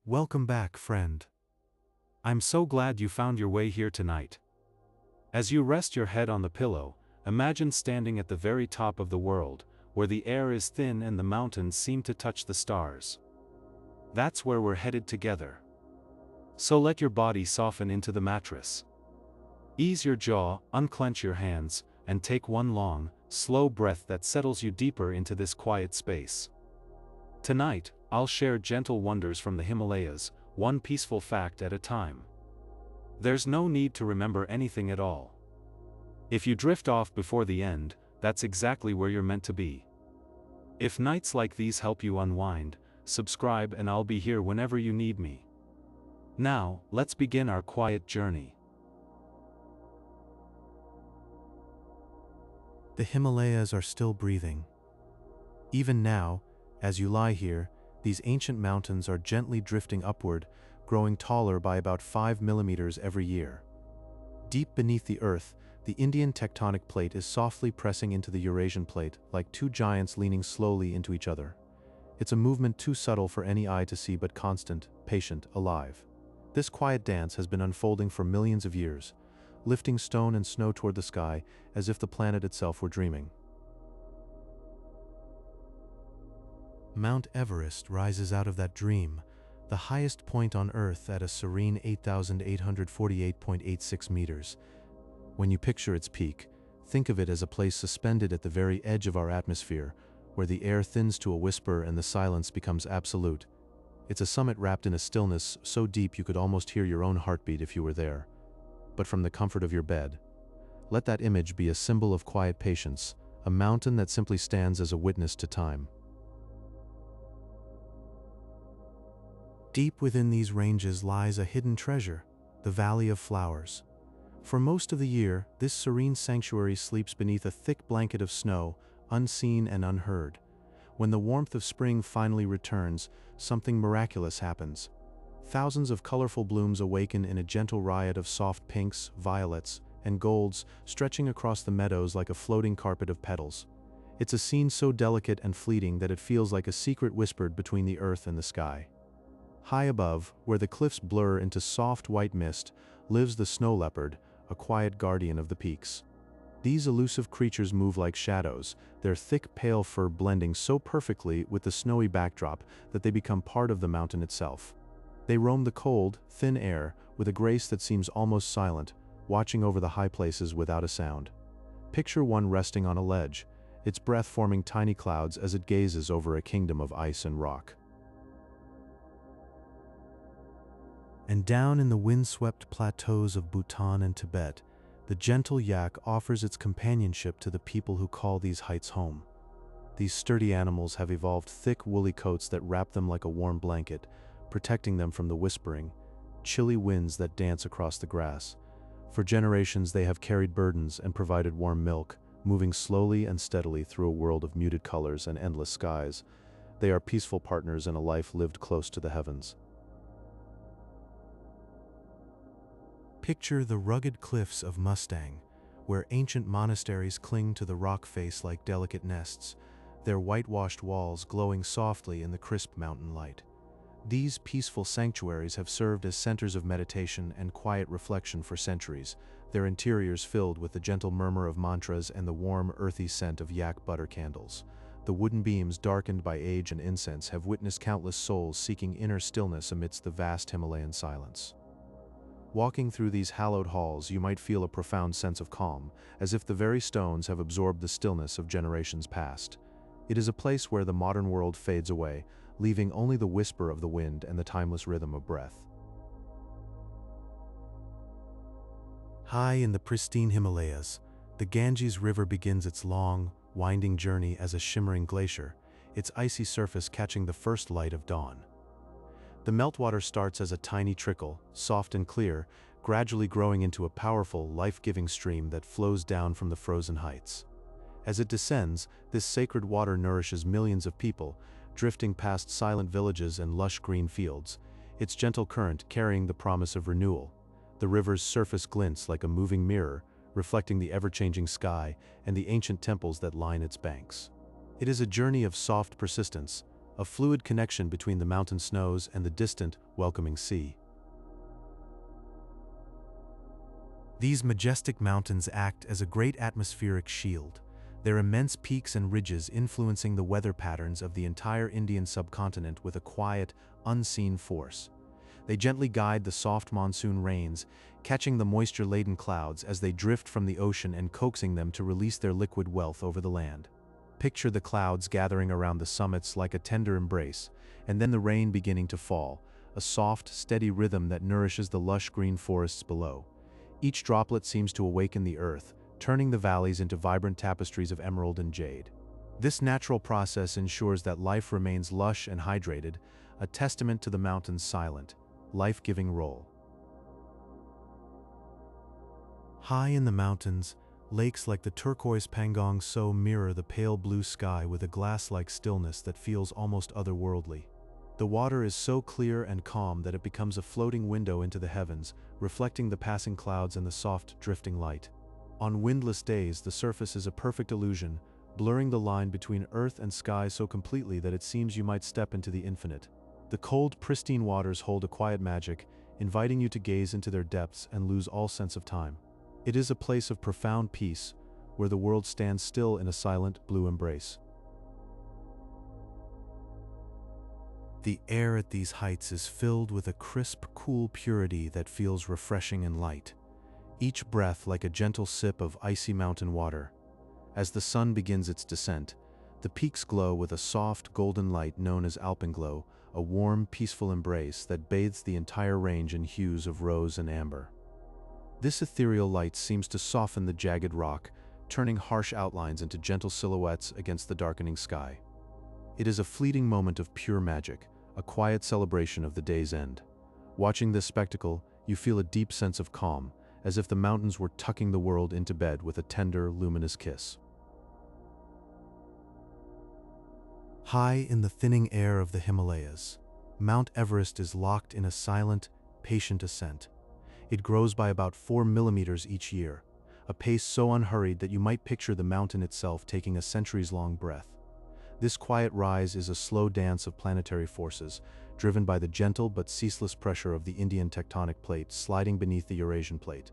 Welcome back, friend. I'm so glad you found your way here tonight. As you rest your head on the pillow, imagine standing at the very top of the world, where the air is thin and the mountains seem to touch the stars. That's where we're headed together. So let your body soften into the mattress. Ease your jaw, unclench your hands, and take one long, slow breath that settles you deeper into this quiet space. Tonight, I'll share gentle wonders from the Himalayas, one peaceful fact at a time. There's no need to remember anything at all. If you drift off before the end, that's exactly where you're meant to be. If nights like these help you unwind, subscribe and I'll be here whenever you need me. Now, let's begin our quiet journey. The Himalayas are still breathing. Even now, as you lie here, these ancient mountains are gently drifting upward, growing taller by about 5 millimeters every year. Deep beneath the earth, the Indian tectonic plate is softly pressing into the Eurasian plate, like two giants leaning slowly into each other. It's a movement too subtle for any eye to see but constant, patient, alive. This quiet dance has been unfolding for millions of years, lifting stone and snow toward the sky as if the planet itself were dreaming. Mount Everest rises out of that dream, the highest point on Earth at a serene 8,848.86 meters. When you picture its peak, think of it as a place suspended at the very edge of our atmosphere, where the air thins to a whisper and the silence becomes absolute. It's a summit wrapped in a stillness so deep you could almost hear your own heartbeat if you were there. But from the comfort of your bed, let that image be a symbol of quiet patience, a mountain that simply stands as a witness to time. Deep within these ranges lies a hidden treasure, the Valley of Flowers. For most of the year, this serene sanctuary sleeps beneath a thick blanket of snow, unseen and unheard. When the warmth of spring finally returns, something miraculous happens. Thousands of colorful blooms awaken in a gentle riot of soft pinks, violets, and golds, stretching across the meadows like a floating carpet of petals. It's a scene so delicate and fleeting that it feels like a secret whispered between the earth and the sky. High above, where the cliffs blur into soft white mist, lives the snow leopard, a quiet guardian of the peaks. These elusive creatures move like shadows, their thick pale fur blending so perfectly with the snowy backdrop that they become part of the mountain itself. They roam the cold, thin air with a grace that seems almost silent, watching over the high places without a sound. Picture one resting on a ledge, its breath forming tiny clouds as it gazes over a kingdom of ice and rock. And down in the windswept plateaus of Bhutan and Tibet, the gentle yak offers its companionship to the people who call these heights home. These sturdy animals have evolved thick woolly coats that wrap them like a warm blanket, protecting them from the whispering, chilly winds that dance across the grass. For generations they have carried burdens and provided warm milk, moving slowly and steadily through a world of muted colors and endless skies. They are peaceful partners in a life lived close to the heavens. Picture the rugged cliffs of Mustang, where ancient monasteries cling to the rock face like delicate nests, their whitewashed walls glowing softly in the crisp mountain light. These peaceful sanctuaries have served as centers of meditation and quiet reflection for centuries, their interiors filled with the gentle murmur of mantras and the warm, earthy scent of yak butter candles. The wooden beams darkened by age and incense have witnessed countless souls seeking inner stillness amidst the vast Himalayan silence. Walking through these hallowed halls, you might feel a profound sense of calm, as if the very stones have absorbed the stillness of generations past. It is a place where the modern world fades away, leaving only the whisper of the wind and the timeless rhythm of breath. High in the pristine Himalayas, the Ganges River begins its long, winding journey as a shimmering glacier, its icy surface catching the first light of dawn. The meltwater starts as a tiny trickle, soft and clear, gradually growing into a powerful, life-giving stream that flows down from the frozen heights. As it descends, this sacred water nourishes millions of people, drifting past silent villages and lush green fields, its gentle current carrying the promise of renewal. The river's surface glints like a moving mirror, reflecting the ever-changing sky and the ancient temples that line its banks. It is a journey of soft persistence, a fluid connection between the mountain snows and the distant, welcoming sea. These majestic mountains act as a great atmospheric shield, their immense peaks and ridges influencing the weather patterns of the entire Indian subcontinent with a quiet, unseen force. They gently guide the soft monsoon rains, catching the moisture-laden clouds as they drift from the ocean and coaxing them to release their liquid wealth over the land. Picture the clouds gathering around the summits like a tender embrace, and then the rain beginning to fall, a soft, steady rhythm that nourishes the lush green forests below. Each droplet seems to awaken the earth, turning the valleys into vibrant tapestries of emerald and jade. This natural process ensures that life remains lush and hydrated, a testament to the mountain's silent, life-giving role. High in the mountains, lakes like the turquoise Pangong Tso mirror the pale blue sky with a glass-like stillness that feels almost otherworldly. The water is so clear and calm that it becomes a floating window into the heavens, reflecting the passing clouds and the soft, drifting light. On windless days, the surface is a perfect illusion, blurring the line between earth and sky so completely that it seems you might step into the infinite. The cold, pristine waters hold a quiet magic, inviting you to gaze into their depths and lose all sense of time. It is a place of profound peace, where the world stands still in a silent, blue embrace. The air at these heights is filled with a crisp, cool purity that feels refreshing and light, each breath like a gentle sip of icy mountain water. As the sun begins its descent, the peaks glow with a soft, golden light known as alpenglow, a warm, peaceful embrace that bathes the entire range in hues of rose and amber. This ethereal light seems to soften the jagged rock, turning harsh outlines into gentle silhouettes against the darkening sky. It is a fleeting moment of pure magic, a quiet celebration of the day's end. Watching this spectacle, you feel a deep sense of calm, as if the mountains were tucking the world into bed with a tender, luminous kiss. High in the thinning air of the Himalayas, Mount Everest is locked in a silent, patient ascent. It grows by about 4 millimeters each year, a pace so unhurried that you might picture the mountain itself taking a centuries-long breath. This quiet rise is a slow dance of planetary forces, driven by the gentle but ceaseless pressure of the Indian tectonic plate sliding beneath the Eurasian plate.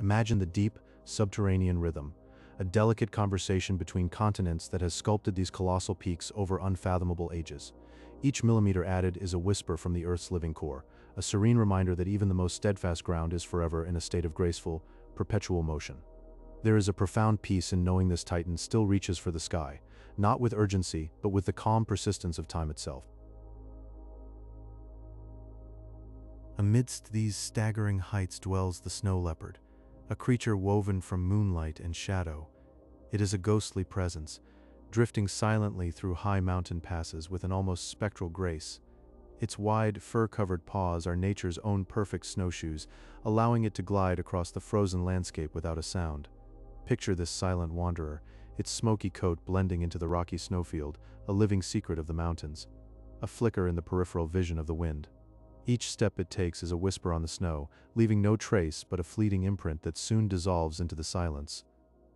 Imagine the deep, subterranean rhythm, a delicate conversation between continents that has sculpted these colossal peaks over unfathomable ages. Each millimeter added is a whisper from the Earth's living core, a serene reminder that even the most steadfast ground is forever in a state of graceful, perpetual motion. There is a profound peace in knowing this titan still reaches for the sky, not with urgency, but with the calm persistence of time itself. Amidst these staggering heights dwells the snow leopard, a creature woven from moonlight and shadow. It is a ghostly presence, drifting silently through high mountain passes with an almost spectral grace. Its wide, fur-covered paws are nature's own perfect snowshoes, allowing it to glide across the frozen landscape without a sound. Picture this silent wanderer, its smoky coat blending into the rocky snowfield, a living secret of the mountains, a flicker in the peripheral vision of the wind. Each step it takes is a whisper on the snow, leaving no trace but a fleeting imprint that soon dissolves into the silence.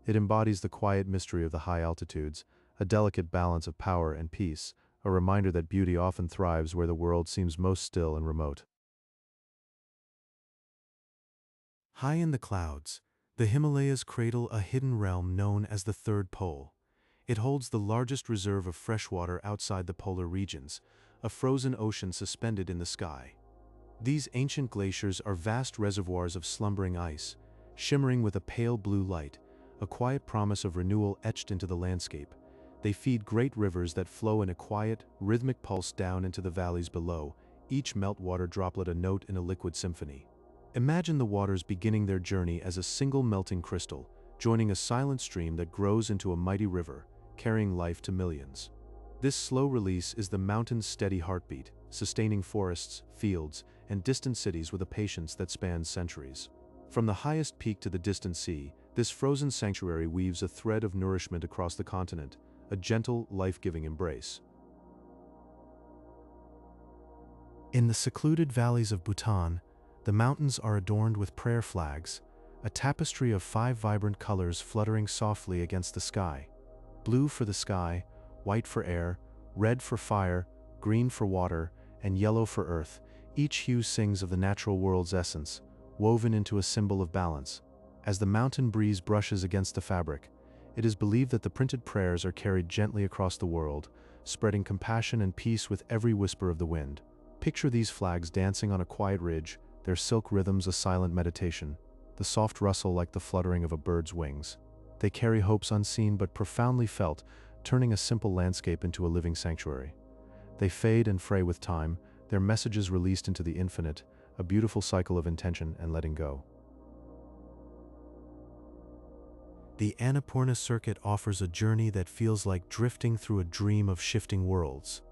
It embodies the quiet mystery of the high altitudes, a delicate balance of power and peace, a reminder that beauty often thrives where the world seems most still and remote. High in the clouds, the Himalayas cradle a hidden realm known as the Third Pole. It holds the largest reserve of fresh water outside the polar regions, a frozen ocean suspended in the sky. These ancient glaciers are vast reservoirs of slumbering ice, shimmering with a pale blue light, a quiet promise of renewal etched into the landscape. They feed great rivers that flow in a quiet, rhythmic pulse down into the valleys below, each meltwater droplet a note in a liquid symphony. Imagine the waters beginning their journey as a single melting crystal, joining a silent stream that grows into a mighty river, carrying life to millions. This slow release is the mountain's steady heartbeat, sustaining forests, fields, and distant cities with a patience that spans centuries. From the highest peak to the distant sea, this frozen sanctuary weaves a thread of nourishment across the continent, a gentle, life-giving embrace. In the secluded valleys of Bhutan, the mountains are adorned with prayer flags, a tapestry of 5 vibrant colors fluttering softly against the sky. Blue for the sky, white for air, red for fire, green for water and yellow for earth, each hue sings of the natural world's essence, woven into a symbol of balance. As the mountain breeze brushes against the fabric, it is believed that the printed prayers are carried gently across the world, spreading compassion and peace with every whisper of the wind. Picture these flags dancing on a quiet ridge, their silk rhythms a silent meditation, the soft rustle like the fluttering of a bird's wings. They carry hopes unseen but profoundly felt, turning a simple landscape into a living sanctuary. They fade and fray with time, their messages released into the infinite, a beautiful cycle of intention and letting go. The Annapurna Circuit offers a journey that feels like drifting through a dream of shifting worlds.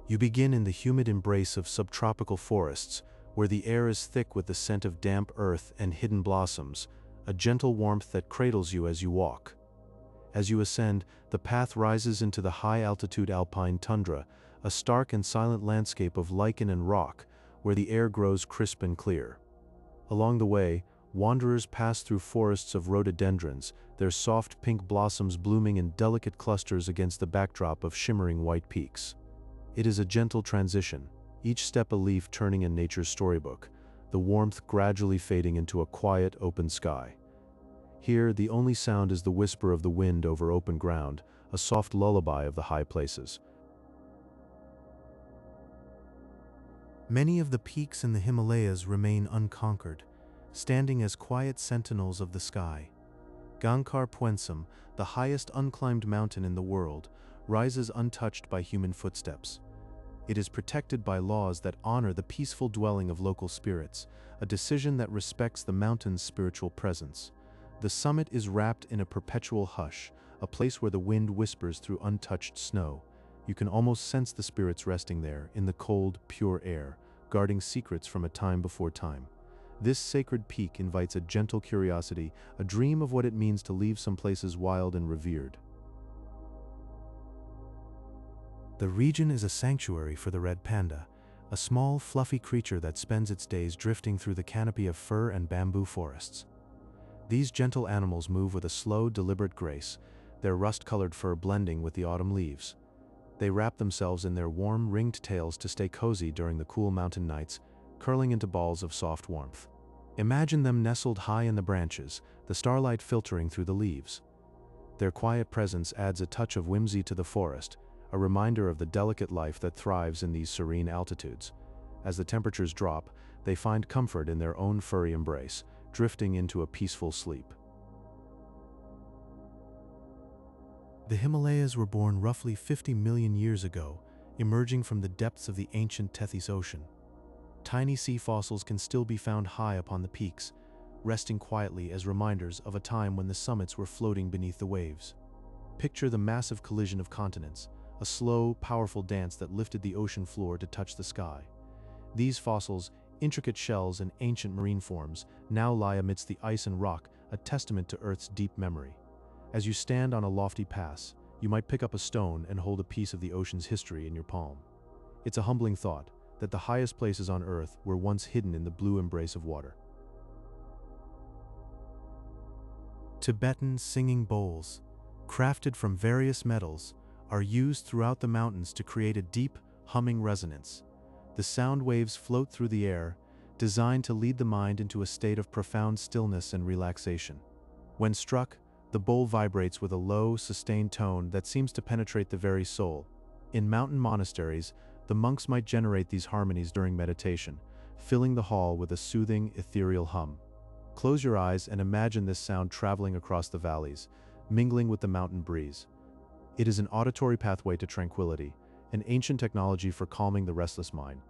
You begin in the humid embrace of subtropical forests, where the air is thick with the scent of damp earth and hidden blossoms, a gentle warmth that cradles you as you walk. As you ascend, the path rises into the high-altitude alpine tundra, a stark and silent landscape of lichen and rock, where the air grows crisp and clear. Along the way, wanderers pass through forests of rhododendrons, their soft pink blossoms blooming in delicate clusters against the backdrop of shimmering white peaks. It is a gentle transition, each step a leaf turning in nature's storybook, the warmth gradually fading into a quiet, open sky. Here, the only sound is the whisper of the wind over open ground, a soft lullaby of the high places. Many of the peaks in the Himalayas remain unconquered, standing as quiet sentinels of the sky. Gangkhar Puensum, the highest unclimbed mountain in the world, rises untouched by human footsteps. It is protected by laws that honor the peaceful dwelling of local spirits, a decision that respects the mountain's spiritual presence. The summit is wrapped in a perpetual hush, a place where the wind whispers through untouched snow. You can almost sense the spirits resting there, in the cold, pure air, guarding secrets from a time before time. This sacred peak invites a gentle curiosity, a dream of what it means to leave some places wild and revered. The region is a sanctuary for the red panda, a small, fluffy creature that spends its days drifting through the canopy of fir and bamboo forests. These gentle animals move with a slow, deliberate grace, their rust-colored fur blending with the autumn leaves. They wrap themselves in their warm, ringed tails to stay cozy during the cool mountain nights, curling into balls of soft warmth. Imagine them nestled high in the branches, the starlight filtering through the leaves. Their quiet presence adds a touch of whimsy to the forest, a reminder of the delicate life that thrives in these serene altitudes. As the temperatures drop, they find comfort in their own furry embrace, drifting into a peaceful sleep. The Himalayas were born roughly 50 million years ago, emerging from the depths of the ancient Tethys Ocean. Tiny sea fossils can still be found high upon the peaks, resting quietly as reminders of a time when the summits were floating beneath the waves. Picture the massive collision of continents, a slow, powerful dance that lifted the ocean floor to touch the sky. These fossils, intricate shells and ancient marine forms, now lie amidst the ice and rock, a testament to Earth's deep memory. As you stand on a lofty pass, you might pick up a stone and hold a piece of the ocean's history in your palm. It's a humbling thought that the highest places on Earth were once hidden in the blue embrace of water. Tibetan singing bowls, crafted from various metals, are used throughout the mountains to create a deep, humming resonance. The sound waves float through the air, designed to lead the mind into a state of profound stillness and relaxation. When struck, the bowl vibrates with a low, sustained tone that seems to penetrate the very soul. In mountain monasteries, the monks might generate these harmonies during meditation, filling the hall with a soothing, ethereal hum. Close your eyes and imagine this sound traveling across the valleys, mingling with the mountain breeze. It is an auditory pathway to tranquility, an ancient technology for calming the restless mind.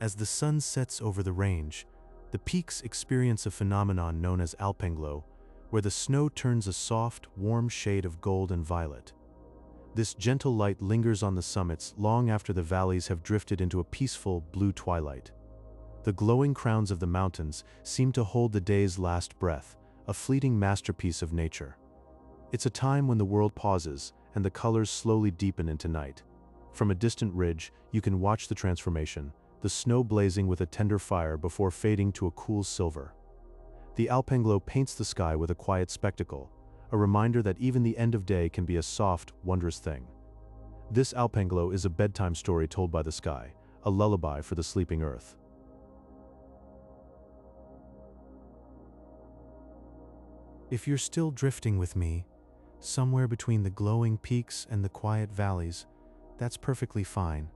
As the sun sets over the range, the peaks experience a phenomenon known as alpenglow, where the snow turns a soft, warm shade of gold and violet. This gentle light lingers on the summits long after the valleys have drifted into a peaceful, blue twilight. The glowing crowns of the mountains seem to hold the day's last breath, a fleeting masterpiece of nature. It's a time when the world pauses and the colors slowly deepen into night. From a distant ridge, you can watch the transformation, the snow blazing with a tender fire before fading to a cool silver. The alpenglow paints the sky with a quiet spectacle, a reminder that even the end of day can be a soft, wondrous thing. This alpenglow is a bedtime story told by the sky, a lullaby for the sleeping earth. If you're still drifting with me, somewhere between the glowing peaks and the quiet valleys, that's perfectly fine.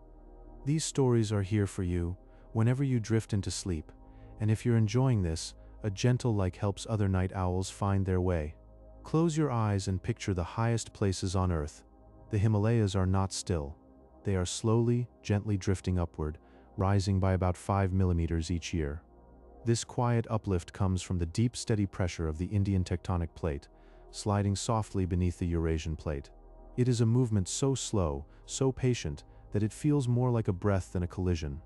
These stories are here for you whenever you drift into sleep, and if you're enjoying this, a gentle light helps other night owls find their way. Close your eyes and picture the highest places on Earth. The Himalayas are not still. They are slowly, gently drifting upward, rising by about 5 millimeters each year. This quiet uplift comes from the deep, steady pressure of the Indian tectonic plate, sliding softly beneath the Eurasian plate. It is a movement so slow, so patient, that it feels more like a breath than a collision.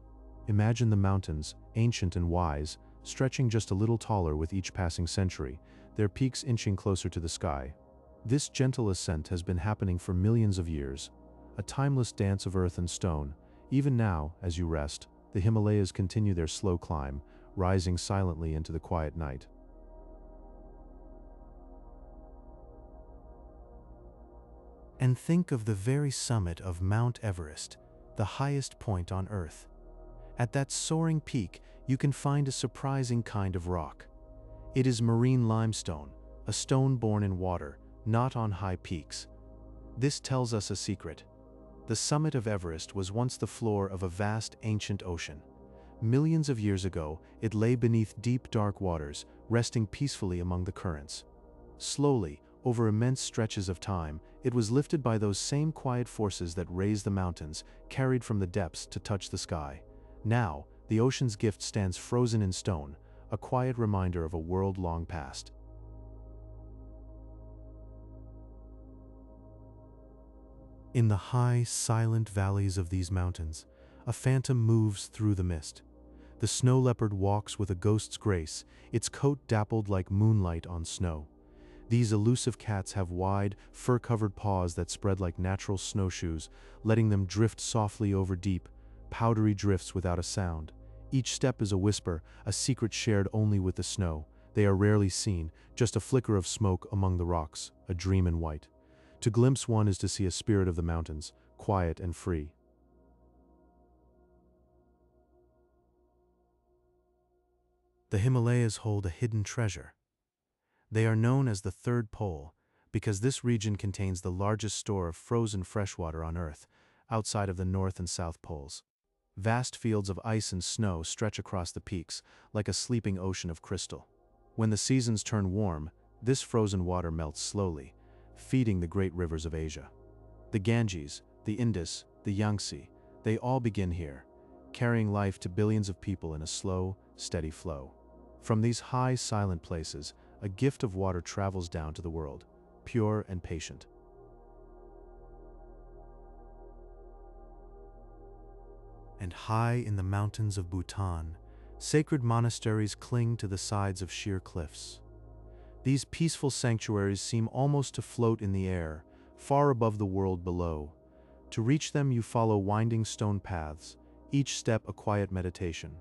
Imagine the mountains, ancient and wise, stretching just a little taller with each passing century, their peaks inching closer to the sky. This gentle ascent has been happening for millions of years, a timeless dance of earth and stone. Even now, as you rest, the Himalayas continue their slow climb, rising silently into the quiet night. And think of the very summit of Mount Everest, the highest point on Earth. At that soaring peak, you can find a surprising kind of rock. It is marine limestone, a stone born in water, not on high peaks. This tells us a secret. The summit of Everest was once the floor of a vast ancient ocean. Millions of years ago, it lay beneath deep, dark waters, resting peacefully among the currents. Slowly, over immense stretches of time, it was lifted by those same quiet forces that raise the mountains, carried from the depths to touch the sky. Now, the ocean's gift stands frozen in stone, a quiet reminder of a world long past. In the high, silent valleys of these mountains, a phantom moves through the mist. The snow leopard walks with a ghost's grace, its coat dappled like moonlight on snow. These elusive cats have wide, fur-covered paws that spread like natural snowshoes, letting them drift softly over deep, powdery drifts without a sound. Each step is a whisper, a secret shared only with the snow. They are rarely seen, just a flicker of smoke among the rocks, a dream in white. To glimpse one is to see a spirit of the mountains, quiet and free. The Himalayas hold a hidden treasure. They are known as the Third Pole because this region contains the largest store of frozen freshwater on Earth, outside of the North and South Poles. Vast fields of ice and snow stretch across the peaks, like a sleeping ocean of crystal. When the seasons turn warm, this frozen water melts slowly, feeding the great rivers of Asia. The Ganges, the Indus, the Yangtze, they all begin here, carrying life to billions of people in a slow, steady flow. From these high, silent places, a gift of water travels down to the world, pure and patient. And high in the mountains of Bhutan, sacred monasteries cling to the sides of sheer cliffs. These peaceful sanctuaries seem almost to float in the air, far above the world below. To reach them, you follow winding stone paths, each step a quiet meditation.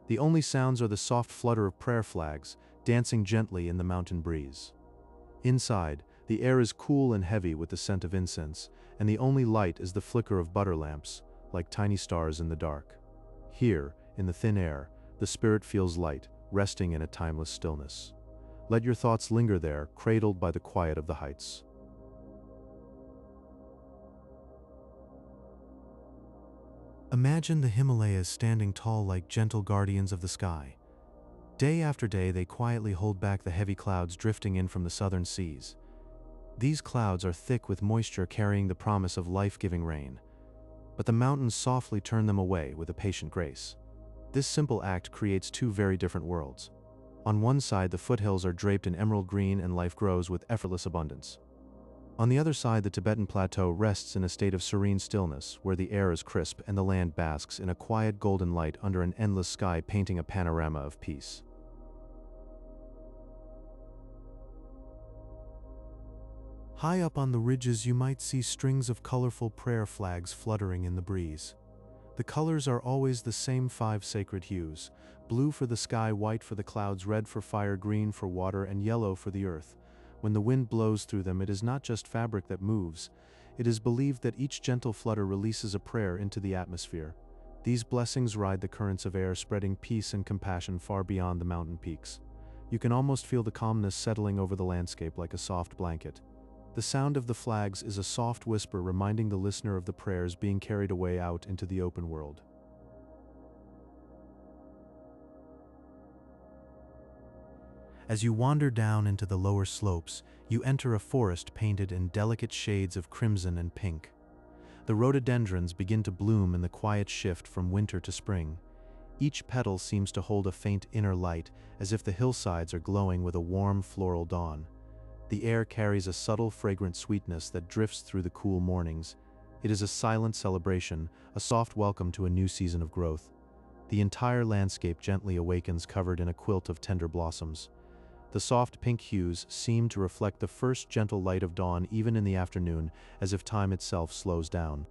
The only sounds are the soft flutter of prayer flags, dancing gently in the mountain breeze. Inside, the air is cool and heavy with the scent of incense, and the only light is the flicker of butter lamps, like tiny stars in the dark. Here, in the thin air, the spirit feels light, resting in a timeless stillness. Let your thoughts linger there, cradled by the quiet of the heights. Imagine the Himalayas standing tall like gentle guardians of the sky. Day after day, they quietly hold back the heavy clouds drifting in from the southern seas. These clouds are thick with moisture carrying the promise of life-giving rain. But the mountains softly turn them away with a patient grace. This simple act creates two very different worlds. On one side, the foothills are draped in emerald green and life grows with effortless abundance. On the other side, the Tibetan plateau rests in a state of serene stillness, where the air is crisp and the land basks in a quiet golden light under an endless sky painting a panorama of peace. High up on the ridges, you might see strings of colorful prayer flags fluttering in the breeze. The colors are always the same 5 sacred hues: blue for the sky, white for the clouds, red for fire, green for water, and yellow for the earth. When the wind blows through them, it is not just fabric that moves, It is believed that each gentle flutter releases a prayer into the atmosphere. These blessings ride the currents of air, spreading peace and compassion far beyond the mountain peaks. You can almost feel the calmness settling over the landscape like a soft blanket. The sound of the flags is a soft whisper reminding the listener of the prayers being carried away out into the open world. As you wander down into the lower slopes, you enter a forest painted in delicate shades of crimson and pink. The rhododendrons begin to bloom in the quiet shift from winter to spring. Each petal seems to hold a faint inner light, as if the hillsides are glowing with a warm floral dawn. The air carries a subtle, fragrant sweetness that drifts through the cool mornings. It is a silent celebration, a soft welcome to a new season of growth. The entire landscape gently awakens, covered in a quilt of tender blossoms. The soft pink hues seem to reflect the first gentle light of dawn even in the afternoon, as if time itself slows down.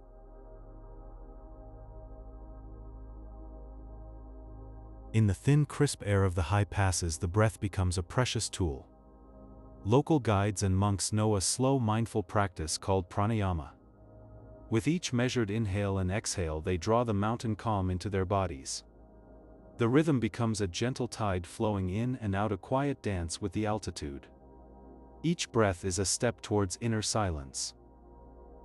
In the thin, crisp air of the high passes, the breath becomes a precious tool. Local guides and monks know a slow, mindful practice called pranayama. With each measured inhale and exhale, they draw the mountain calm into their bodies. The rhythm becomes a gentle tide flowing in and out, a quiet dance with the altitude. Each breath is a step towards inner silence.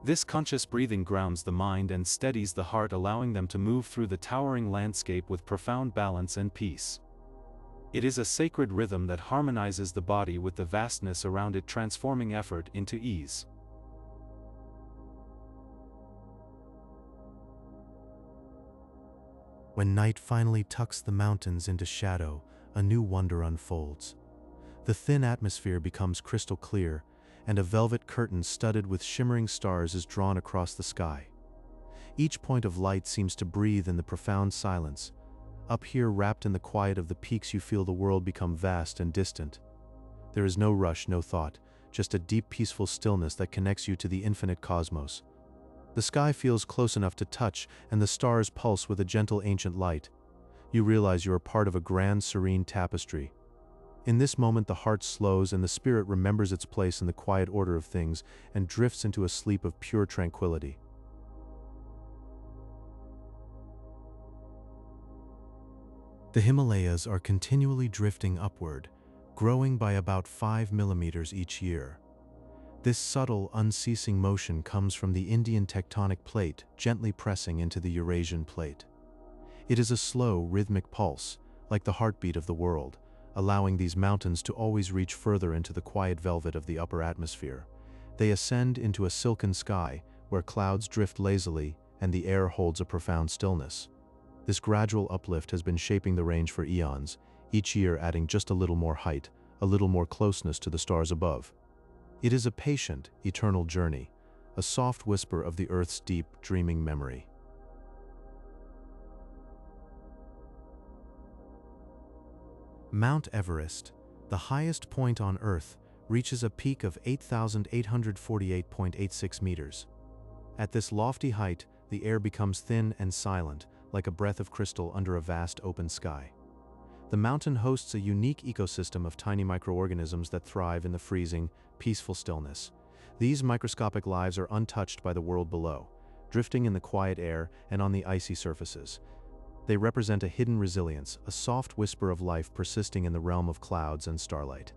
This conscious breathing grounds the mind and steadies the heart, allowing them to move through the towering landscape with profound balance and peace. It is a sacred rhythm that harmonizes the body with the vastness around it, transforming effort into ease. When night finally tucks the mountains into shadow, a new wonder unfolds. The thin atmosphere becomes crystal clear, and a velvet curtain studded with shimmering stars is drawn across the sky. Each point of light seems to breathe in the profound silence. Up here, wrapped in the quiet of the peaks, you feel the world become vast and distant. There is no rush, no thought, just a deep, peaceful stillness that connects you to the infinite cosmos. The sky feels close enough to touch, and the stars pulse with a gentle, ancient light. You realize you are part of a grand, serene tapestry. In this moment, the heart slows and the spirit remembers its place in the quiet order of things and drifts into a sleep of pure tranquility. The Himalayas are continually drifting upward, growing by about 5 millimeters each year. This subtle, unceasing motion comes from the Indian tectonic plate gently pressing into the Eurasian plate. It is a slow, rhythmic pulse, like the heartbeat of the world, allowing these mountains to always reach further into the quiet velvet of the upper atmosphere. They ascend into a silken sky, where clouds drift lazily and the air holds a profound stillness. This gradual uplift has been shaping the range for eons, each year adding just a little more height, a little more closeness to the stars above. It is a patient, eternal journey, a soft whisper of the Earth's deep, dreaming memory. Mount Everest, the highest point on Earth, reaches a peak of 8,848.86 meters. At this lofty height, the air becomes thin and silent, like a breath of crystal under a vast open sky. The mountain hosts a unique ecosystem of tiny microorganisms that thrive in the freezing, peaceful stillness. These microscopic lives are untouched by the world below, drifting in the quiet air and on the icy surfaces. They represent a hidden resilience, a soft whisper of life persisting in the realm of clouds and starlight.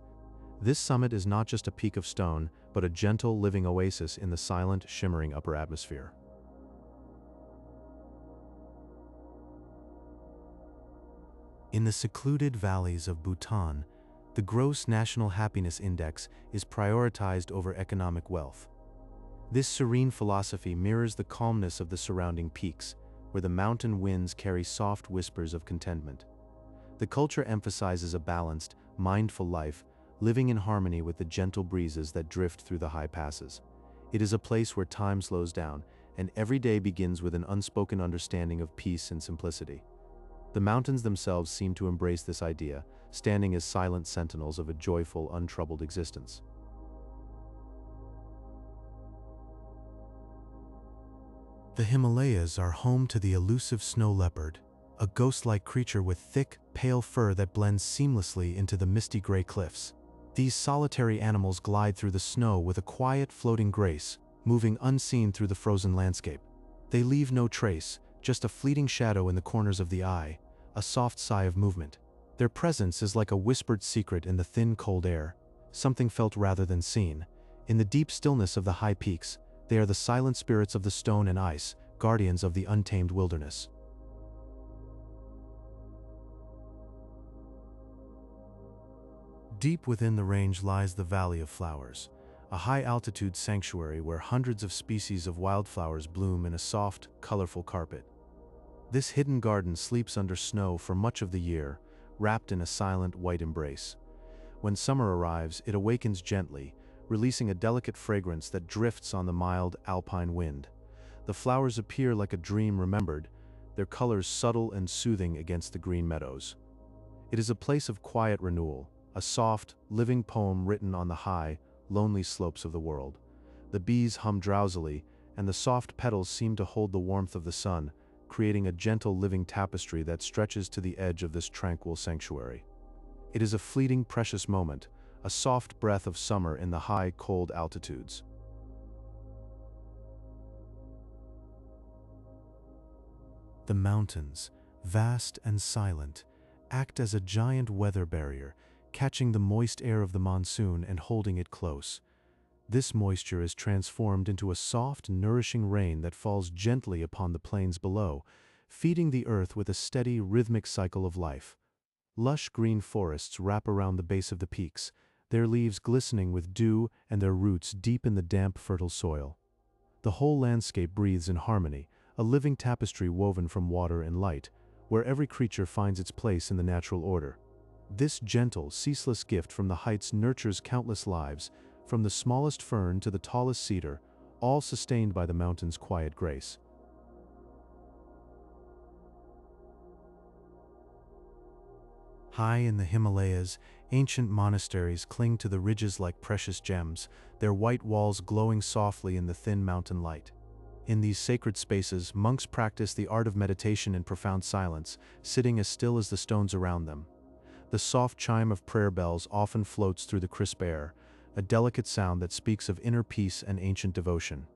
This summit is not just a peak of stone, but a gentle, living oasis in the silent, shimmering upper atmosphere. In the secluded valleys of Bhutan, the gross national happiness index is prioritized over economic wealth. This serene philosophy mirrors the calmness of the surrounding peaks, where the mountain winds carry soft whispers of contentment. The culture emphasizes a balanced, mindful life, living in harmony with the gentle breezes that drift through the high passes. It is a place where time slows down, and every day begins with an unspoken understanding of peace and simplicity. The mountains themselves seem to embrace this idea, standing as silent sentinels of a joyful, untroubled existence. The Himalayas are home to the elusive snow leopard, a ghost-like creature with thick, pale fur that blends seamlessly into the misty gray cliffs. These solitary animals glide through the snow with a quiet, floating grace, moving unseen through the frozen landscape. They leave no trace, just a fleeting shadow in the corners of the eye, a soft sigh of movement. Their presence is like a whispered secret in the thin, cold air, something felt rather than seen. In the deep stillness of the high peaks, they are the silent spirits of the stone and ice, guardians of the untamed wilderness. Deep within the range lies the Valley of Flowers, a high-altitude sanctuary where hundreds of species of wildflowers bloom in a soft, colorful carpet. This hidden garden sleeps under snow for much of the year, wrapped in a silent white embrace. When summer arrives, it awakens gently, releasing a delicate fragrance that drifts on the mild alpine wind. The flowers appear like a dream remembered, their colors subtle and soothing against the green meadows. It is a place of quiet renewal, a soft, living poem written on the high, lonely slopes of the world. The bees hum drowsily, and the soft petals seem to hold the warmth of the sun, creating a gentle living tapestry that stretches to the edge of this tranquil sanctuary. It is a fleeting, precious moment, a soft breath of summer in the high, cold altitudes. The mountains, vast and silent, act as a giant weather barrier, catching the moist air of the monsoon and holding it close. This moisture is transformed into a soft, nourishing rain that falls gently upon the plains below, feeding the earth with a steady, rhythmic cycle of life. Lush green forests wrap around the base of the peaks, their leaves glistening with dew and their roots deep in the damp, fertile soil. The whole landscape breathes in harmony, a living tapestry woven from water and light, where every creature finds its place in the natural order. This gentle, ceaseless gift from the heights nurtures countless lives, from the smallest fern to the tallest cedar, all sustained by the mountain's quiet grace. High in the Himalayas, ancient monasteries cling to the ridges like precious gems, their white walls glowing softly in the thin mountain light. In these sacred spaces, monks practice the art of meditation in profound silence, sitting as still as the stones around them. The soft chime of prayer bells often floats through the crisp air, a delicate sound that speaks of inner peace and ancient devotion.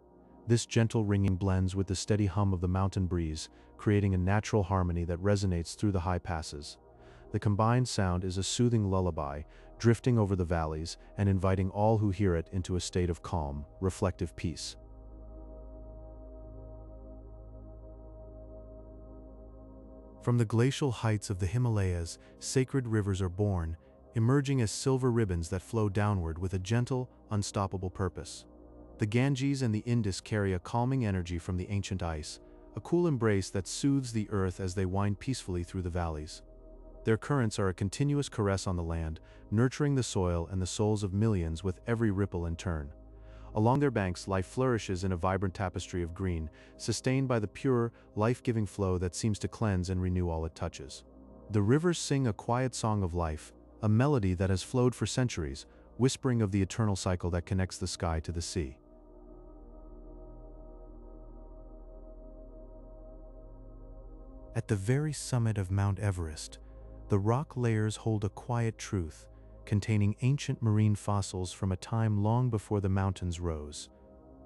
This gentle ringing blends with the steady hum of the mountain breeze, creating a natural harmony that resonates through the high passes. The combined sound is a soothing lullaby, drifting over the valleys and inviting all who hear it into a state of calm, reflective peace. From the glacial heights of the Himalayas, sacred rivers are born, emerging as silver ribbons that flow downward with a gentle, unstoppable purpose. The Ganges and the Indus carry a calming energy from the ancient ice, a cool embrace that soothes the earth as they wind peacefully through the valleys. Their currents are a continuous caress on the land, nurturing the soil and the souls of millions with every ripple and turn. Along their banks, life flourishes in a vibrant tapestry of green, sustained by the pure, life-giving flow that seems to cleanse and renew all it touches. The rivers sing a quiet song of life, a melody that has flowed for centuries, whispering of the eternal cycle that connects the sky to the sea. At the very summit of Mount Everest, the rock layers hold a quiet truth, containing ancient marine fossils from a time long before the mountains rose.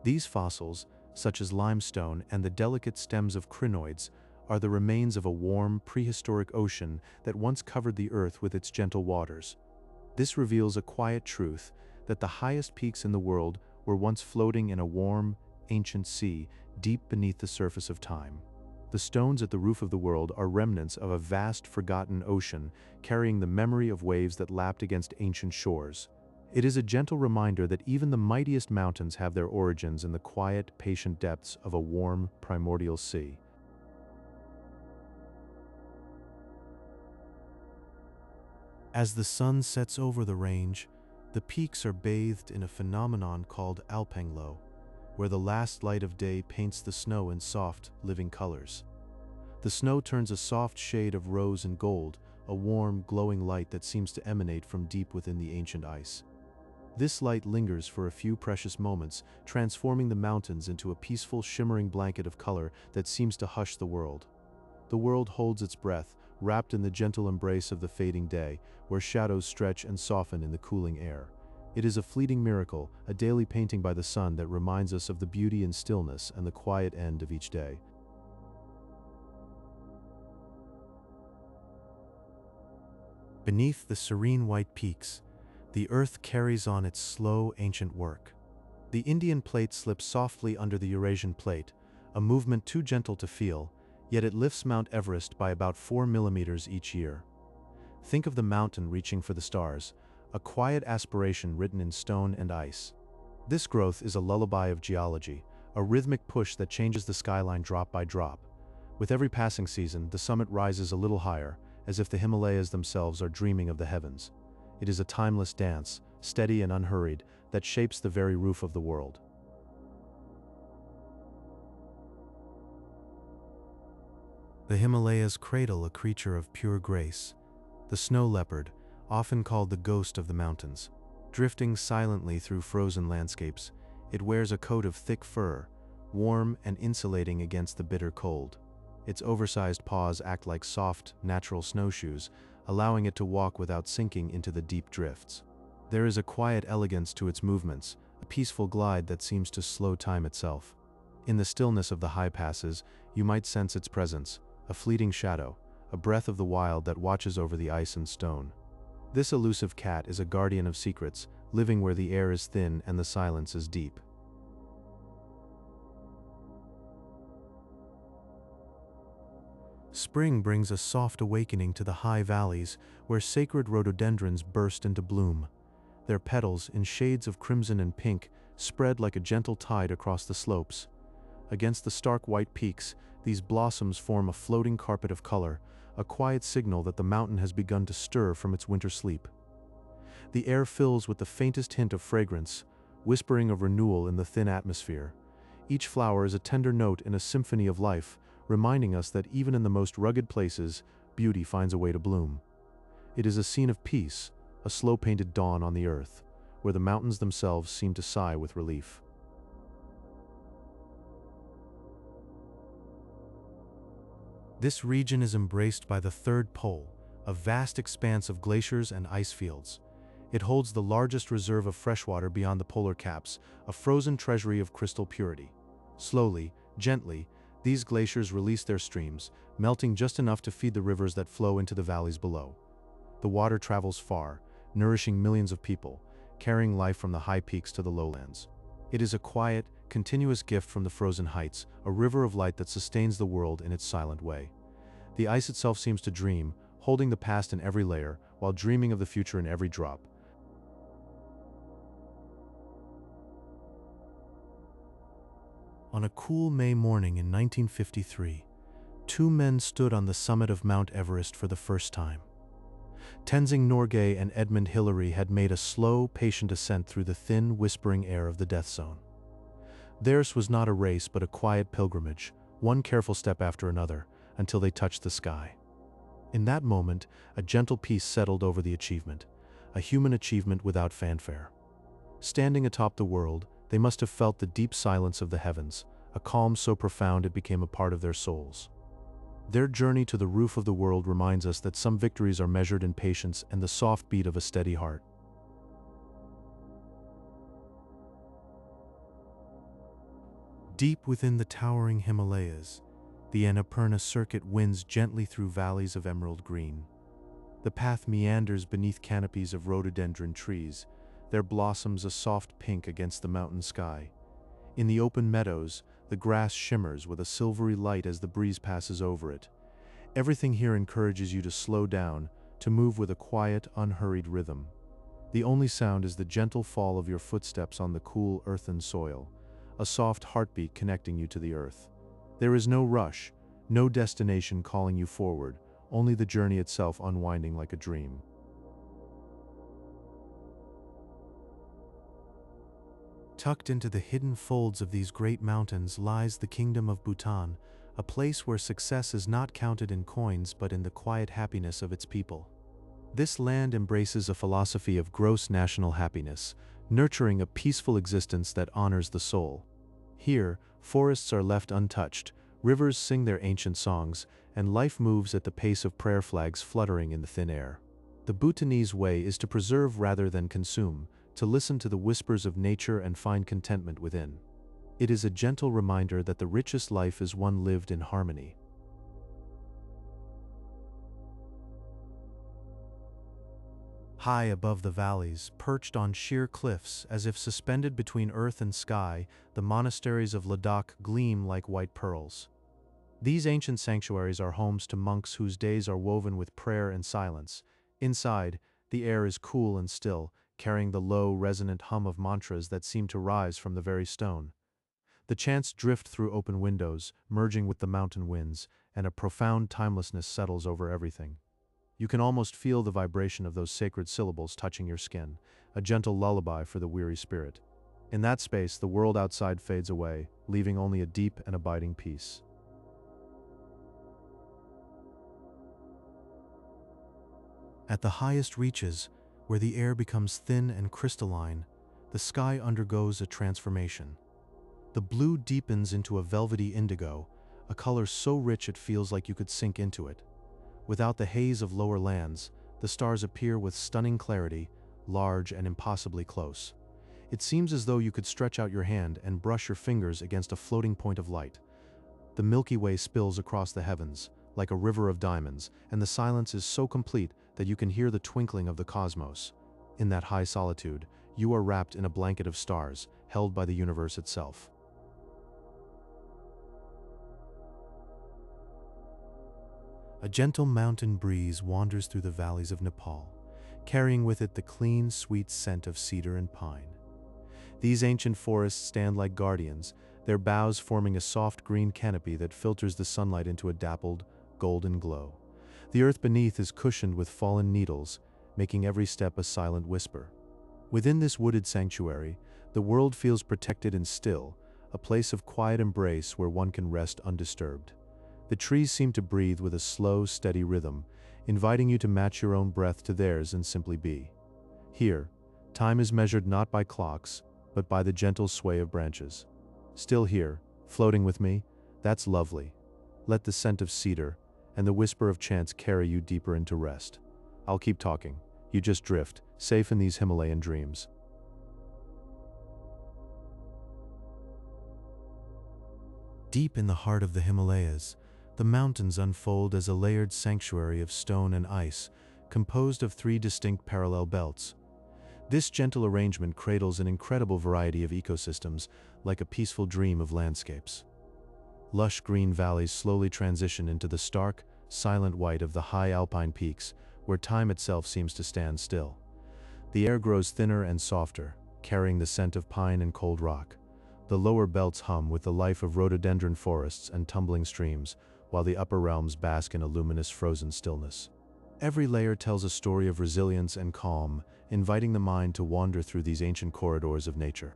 These fossils, such as limestone and the delicate stems of crinoids, are the remains of a warm, prehistoric ocean that once covered the earth with its gentle waters. This reveals a quiet truth that the highest peaks in the world were once floating in a warm, ancient sea deep beneath the surface of time. The stones at the roof of the world are remnants of a vast, forgotten ocean, carrying the memory of waves that lapped against ancient shores. It is a gentle reminder that even the mightiest mountains have their origins in the quiet, patient depths of a warm, primordial sea. As the sun sets over the range, the peaks are bathed in a phenomenon called alpenglow, where the last light of day paints the snow in soft, living colors. The snow turns a soft shade of rose and gold, a warm, glowing light that seems to emanate from deep within the ancient ice. This light lingers for a few precious moments, transforming the mountains into a peaceful, shimmering blanket of color that seems to hush the world. The world holds its breath, wrapped in the gentle embrace of the fading day, where shadows stretch and soften in the cooling air. It is a fleeting miracle, a daily painting by the sun that reminds us of the beauty and stillness and the quiet end of each day. Beneath the serene white peaks, the earth carries on its slow, ancient work. The Indian plate slips softly under the Eurasian plate, a movement too gentle to feel, yet it lifts Mount Everest by about 4 millimeters each year. Think of the mountain reaching for the stars, a quiet aspiration written in stone and ice. This growth is a lullaby of geology, a rhythmic push that changes the skyline drop by drop. With every passing season, the summit rises a little higher, as if the Himalayas themselves are dreaming of the heavens. It is a timeless dance, steady and unhurried, that shapes the very roof of the world. The Himalayas cradle a creature of pure grace, the snow leopard, often called the ghost of the mountains. Drifting silently through frozen landscapes, it wears a coat of thick fur, warm and insulating against the bitter cold. Its oversized paws act like soft, natural snowshoes, allowing it to walk without sinking into the deep drifts. There is a quiet elegance to its movements, a peaceful glide that seems to slow time itself. In the stillness of the high passes, you might sense its presence, a fleeting shadow, a breath of the wild that watches over the ice and stone. This elusive cat is a guardian of secrets, living where the air is thin and the silence is deep. Spring brings a soft awakening to the high valleys, where sacred rhododendrons burst into bloom. Their petals, in shades of crimson and pink, spread like a gentle tide across the slopes. Against the stark white peaks, these blossoms form a floating carpet of color, a quiet signal that the mountain has begun to stir from its winter sleep. The air fills with the faintest hint of fragrance, whispering of renewal in the thin atmosphere. Each flower is a tender note in a symphony of life, reminding us that even in the most rugged places, beauty finds a way to bloom. It is a scene of peace, a slow-painted dawn on the earth, where the mountains themselves seem to sigh with relief. This region is embraced by the third pole, a vast expanse of glaciers and ice fields. It holds the largest reserve of freshwater beyond the polar caps, a frozen treasury of crystal purity. Slowly, gently, these glaciers release their streams, melting just enough to feed the rivers that flow into the valleys below. The water travels far, nourishing millions of people, carrying life from the high peaks to the lowlands. It is a quiet, continuous gift from the frozen heights, a river of light that sustains the world in its silent way. The ice itself seems to dream, holding the past in every layer, while dreaming of the future in every drop. On a cool May morning in 1953, two men stood on the summit of Mount Everest for the first time. Tenzing Norgay and Edmund Hillary had made a slow, patient ascent through the thin, whispering air of the death zone. Theirs was not a race but a quiet pilgrimage, one careful step after another, until they touched the sky. In that moment, a gentle peace settled over the achievement, a human achievement without fanfare. Standing atop the world, they must have felt the deep silence of the heavens, a calm so profound it became a part of their souls. Their journey to the roof of the world reminds us that some victories are measured in patience and the soft beat of a steady heart. Deep within the towering Himalayas, the Annapurna circuit winds gently through valleys of emerald green. The path meanders beneath canopies of rhododendron trees, their blossoms a soft pink against the mountain sky. In the open meadows, the grass shimmers with a silvery light as the breeze passes over it. Everything here encourages you to slow down, to move with a quiet, unhurried rhythm. The only sound is the gentle fall of your footsteps on the cool, earthen soil, a soft heartbeat connecting you to the earth. There is no rush, no destination calling you forward, only the journey itself unwinding like a dream. Tucked into the hidden folds of these great mountains lies the Kingdom of Bhutan, a place where success is not counted in coins but in the quiet happiness of its people. This land embraces a philosophy of gross national happiness, nurturing a peaceful existence that honors the soul. Here, forests are left untouched, rivers sing their ancient songs, and life moves at the pace of prayer flags fluttering in the thin air. The Bhutanese way is to preserve rather than consume, to listen to the whispers of nature and find contentment within. It is a gentle reminder that the richest life is one lived in harmony. High above the valleys, perched on sheer cliffs, as if suspended between earth and sky, the monasteries of Ladakh gleam like white pearls. These ancient sanctuaries are homes to monks whose days are woven with prayer and silence. Inside, the air is cool and still, carrying the low, resonant hum of mantras that seem to rise from the very stone. The chants drift through open windows, merging with the mountain winds, and a profound timelessness settles over everything. You can almost feel the vibration of those sacred syllables touching your skin, a gentle lullaby for the weary spirit. In that space, the world outside fades away, leaving only a deep and abiding peace. At the highest reaches, where the air becomes thin and crystalline, the sky undergoes a transformation. The blue deepens into a velvety indigo, a color so rich it feels like you could sink into it. Without the haze of lower lands, the stars appear with stunning clarity, large and impossibly close. It seems as though you could stretch out your hand and brush your fingers against a floating point of light. The Milky Way spills across the heavens, like a river of diamonds, and the silence is so complete that you can hear the twinkling of the cosmos. In that high solitude, you are wrapped in a blanket of stars, held by the universe itself. A gentle mountain breeze wanders through the valleys of Nepal, carrying with it the clean, sweet scent of cedar and pine. These ancient forests stand like guardians, their boughs forming a soft green canopy that filters the sunlight into a dappled, golden glow. The earth beneath is cushioned with fallen needles, making every step a silent whisper. Within this wooded sanctuary, the world feels protected and still, a place of quiet embrace where one can rest undisturbed. The trees seem to breathe with a slow, steady rhythm, inviting you to match your own breath to theirs and simply be. Here, time is measured not by clocks, but by the gentle sway of branches. Still here, floating with me, that's lovely. Let the scent of cedar and the whisper of chants carry you deeper into rest. I'll keep talking. You just drift, safe in these Himalayan dreams. Deep in the heart of the Himalayas, the mountains unfold as a layered sanctuary of stone and ice, composed of 3 distinct parallel belts. This gentle arrangement cradles an incredible variety of ecosystems, like a peaceful dream of landscapes. Lush green valleys slowly transition into the stark, silent white of the high alpine peaks, where time itself seems to stand still. The air grows thinner and softer, carrying the scent of pine and cold rock. The lower belts hum with the life of rhododendron forests and tumbling streams, while the upper realms bask in a luminous frozen stillness. Every layer tells a story of resilience and calm, inviting the mind to wander through these ancient corridors of nature.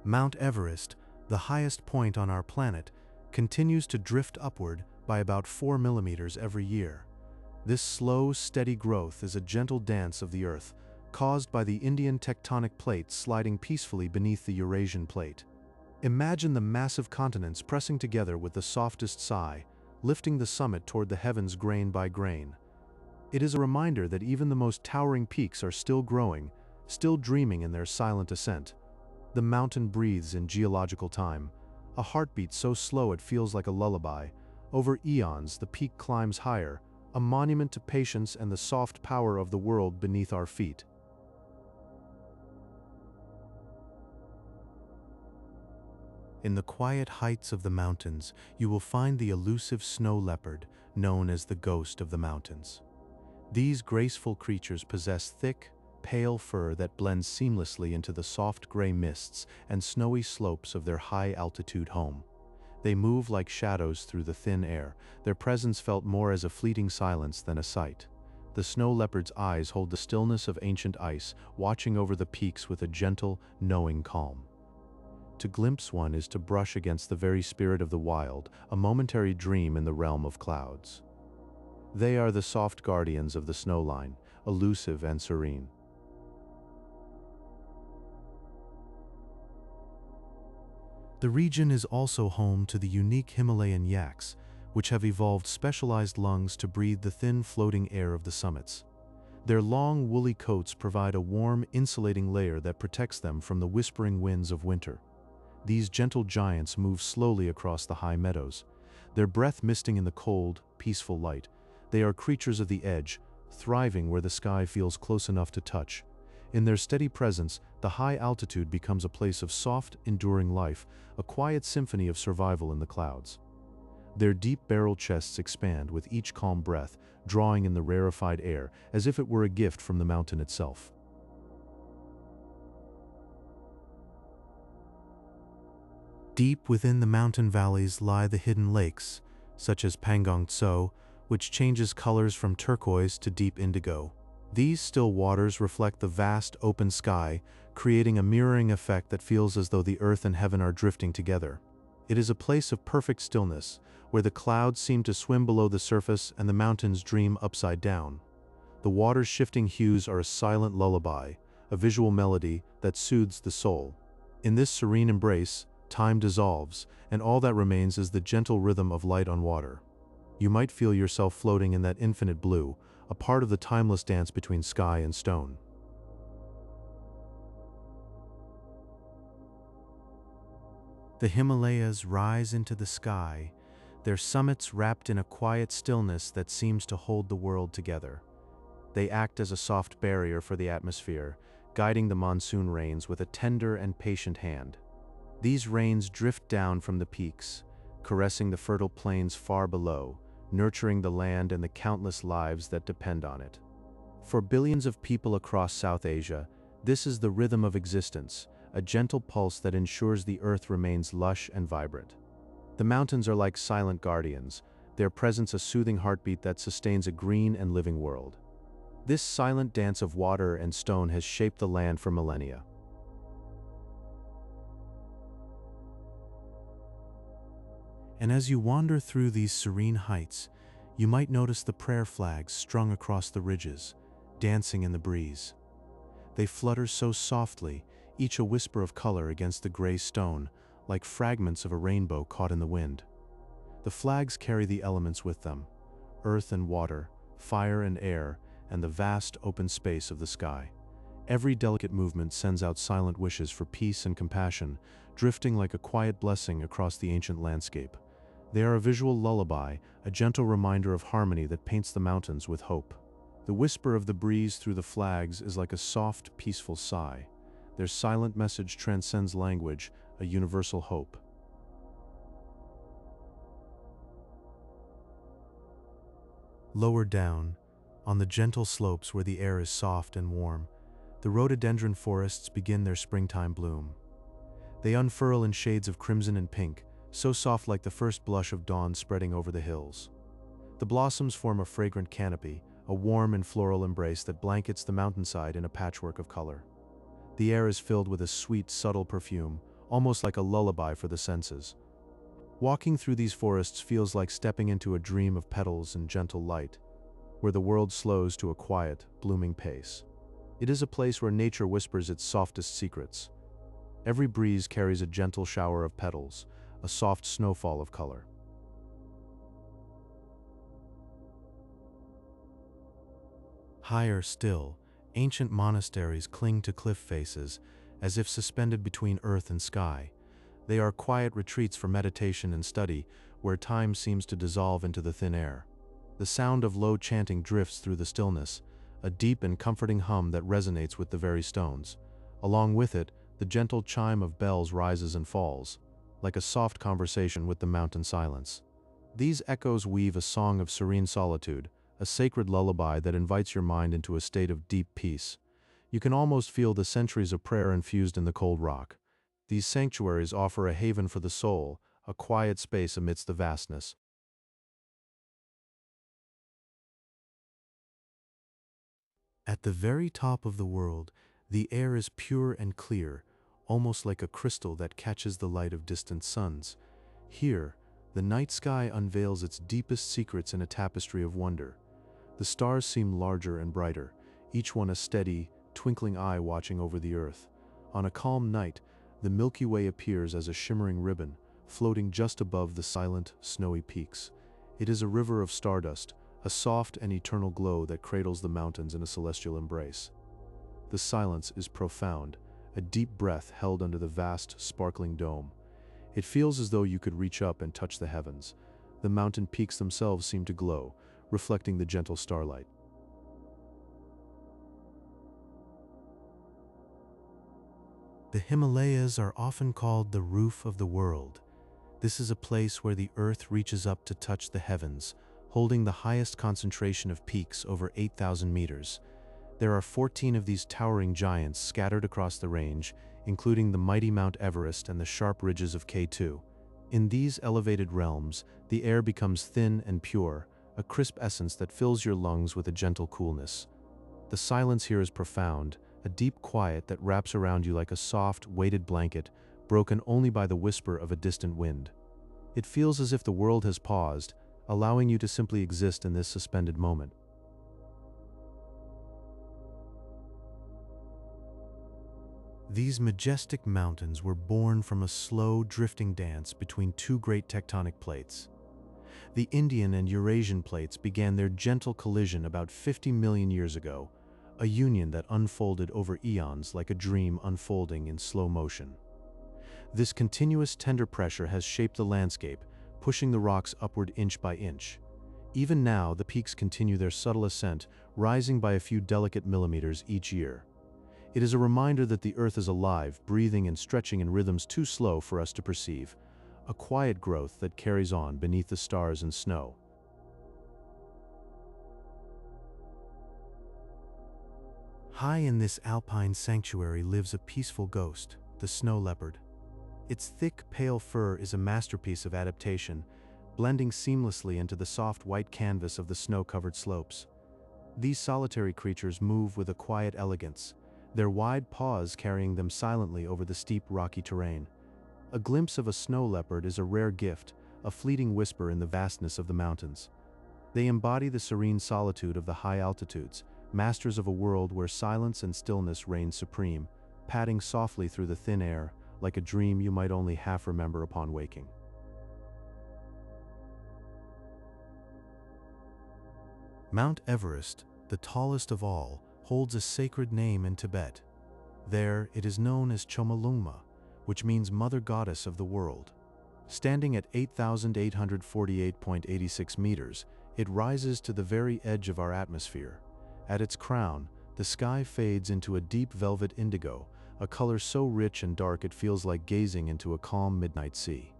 Mount Everest, the highest point on our planet, continues to drift upward by about 4 millimeters every year. This slow, steady growth is a gentle dance of the Earth, caused by the Indian tectonic plate sliding peacefully beneath the Eurasian plate. Imagine the massive continents pressing together with the softest sigh, lifting the summit toward the heavens grain by grain. It is a reminder that even the most towering peaks are still growing, still dreaming in their silent ascent. The mountain breathes in geological time, a heartbeat so slow it feels like a lullaby. Over eons, the peak climbs higher, a monument to patience and the soft power of the world beneath our feet. In the quiet heights of the mountains, you will find the elusive snow leopard, known as the ghost of the mountains. These graceful creatures possess thick, pale fur that blends seamlessly into the soft gray mists and snowy slopes of their high-altitude home. They move like shadows through the thin air, their presence felt more as a fleeting silence than a sight. The snow leopard's eyes hold the stillness of ancient ice, watching over the peaks with a gentle, knowing calm. To glimpse one is to brush against the very spirit of the wild, a momentary dream in the realm of clouds. They are the soft guardians of the snowline, elusive and serene. The region is also home to the unique Himalayan yaks, which have evolved specialized lungs to breathe the thin floating air of the summits. Their long, woolly coats provide a warm, insulating layer that protects them from the whispering winds of winter. These gentle giants move slowly across the high meadows, their breath misting in the cold, peaceful light. They are creatures of the edge, thriving where the sky feels close enough to touch. In their steady presence, the high altitude becomes a place of soft, enduring life, a quiet symphony of survival in the clouds. Their deep barrel chests expand with each calm breath, drawing in the rarefied air as if it were a gift from the mountain itself. Deep within the mountain valleys lie the hidden lakes, such as Pangong Tso, which changes colors from turquoise to deep indigo. These still waters reflect the vast open sky, creating a mirroring effect that feels as though the earth and heaven are drifting together. It is a place of perfect stillness, where the clouds seem to swim below the surface and the mountains dream upside down. The water's shifting hues are a silent lullaby, a visual melody that soothes the soul. In this serene embrace, time dissolves, and all that remains is the gentle rhythm of light on water. You might feel yourself floating in that infinite blue, a part of the timeless dance between sky and stone. The Himalayas rise into the sky, their summits wrapped in a quiet stillness that seems to hold the world together. They act as a soft barrier for the atmosphere, guiding the monsoon rains with a tender and patient hand. These rains drift down from the peaks, caressing the fertile plains far below, nurturing the land and the countless lives that depend on it. For billions of people across South Asia, this is the rhythm of existence, a gentle pulse that ensures the earth remains lush and vibrant. The mountains are like silent guardians, their presence a soothing heartbeat that sustains a green and living world. This silent dance of water and stone has shaped the land for millennia. And as you wander through these serene heights, you might notice the prayer flags strung across the ridges, dancing in the breeze. They flutter so softly, each a whisper of color against the gray stone, like fragments of a rainbow caught in the wind. The flags carry the elements with them: earth and water, fire and air, and the vast open space of the sky. Every delicate movement sends out silent wishes for peace and compassion, drifting like a quiet blessing across the ancient landscape. They are a visual lullaby, a gentle reminder of harmony that paints the mountains with hope. The whisper of the breeze through the flags is like a soft, peaceful sigh. Their silent message transcends language, a universal hope. Lower down, on the gentle slopes where the air is soft and warm, the rhododendron forests begin their springtime bloom. They unfurl in shades of crimson and pink, so soft like the first blush of dawn spreading over the hills. The blossoms form a fragrant canopy, a warm and floral embrace that blankets the mountainside in a patchwork of color. The air is filled with a sweet, subtle perfume, almost like a lullaby for the senses. Walking through these forests feels like stepping into a dream of petals and gentle light, where the world slows to a quiet, blooming pace. It is a place where nature whispers its softest secrets. Every breeze carries a gentle shower of petals, a soft snowfall of color. Higher still, ancient monasteries cling to cliff faces, as if suspended between earth and sky. They are quiet retreats for meditation and study, where time seems to dissolve into the thin air. The sound of low chanting drifts through the stillness, a deep and comforting hum that resonates with the very stones. Along with it, the gentle chime of bells rises and falls, like a soft conversation with the mountain silence. These echoes weave a song of serene solitude, a sacred lullaby that invites your mind into a state of deep peace. You can almost feel the centuries of prayer infused in the cold rock. These sanctuaries offer a haven for the soul, a quiet space amidst the vastness. At the very top of the world, the air is pure and clear, almost like a crystal that catches the light of distant suns. Here, the night sky unveils its deepest secrets in a tapestry of wonder. The stars seem larger and brighter, each one a steady, twinkling eye watching over the earth. On a calm night, the Milky Way appears as a shimmering ribbon, floating just above the silent, snowy peaks. It is a river of stardust, a soft and eternal glow that cradles the mountains in a celestial embrace. The silence is profound, a deep breath held under the vast, sparkling dome. It feels as though you could reach up and touch the heavens. The mountain peaks themselves seem to glow, reflecting the gentle starlight. The Himalayas are often called the roof of the world. This is a place where the earth reaches up to touch the heavens, holding the highest concentration of peaks over 8,000 meters. There are 14 of these towering giants scattered across the range, including the mighty Mount Everest and the sharp ridges of K2. In these elevated realms, the air becomes thin and pure, a crisp essence that fills your lungs with a gentle coolness. The silence here is profound, a deep quiet that wraps around you like a soft, weighted blanket, broken only by the whisper of a distant wind. It feels as if the world has paused, allowing you to simply exist in this suspended moment. These majestic mountains were born from a slow, drifting dance between two great tectonic plates. The Indian and Eurasian plates began their gentle collision about 50 million years ago, a union that unfolded over eons like a dream unfolding in slow motion. This continuous tender pressure has shaped the landscape, pushing the rocks upward inch by inch. Even now, the peaks continue their subtle ascent, rising by a few delicate millimeters each year. It is a reminder that the earth is alive, breathing and stretching in rhythms too slow for us to perceive, a quiet growth that carries on beneath the stars and snow. High in this alpine sanctuary lives a peaceful ghost, the snow leopard. Its thick, pale fur is a masterpiece of adaptation, blending seamlessly into the soft white canvas of the snow-covered slopes. These solitary creatures move with a quiet elegance, their wide paws carrying them silently over the steep, rocky terrain. A glimpse of a snow leopard is a rare gift, a fleeting whisper in the vastness of the mountains. They embody the serene solitude of the high altitudes, masters of a world where silence and stillness reign supreme, padding softly through the thin air, like a dream you might only half remember upon waking. Mount Everest, the tallest of all, holds a sacred name in Tibet. There, it is known as Chomolungma, which means Mother Goddess of the World. Standing at 8,848.86 meters, it rises to the very edge of our atmosphere. At its crown, the sky fades into a deep velvet indigo, a color so rich and dark it feels like gazing into a calm midnight sea.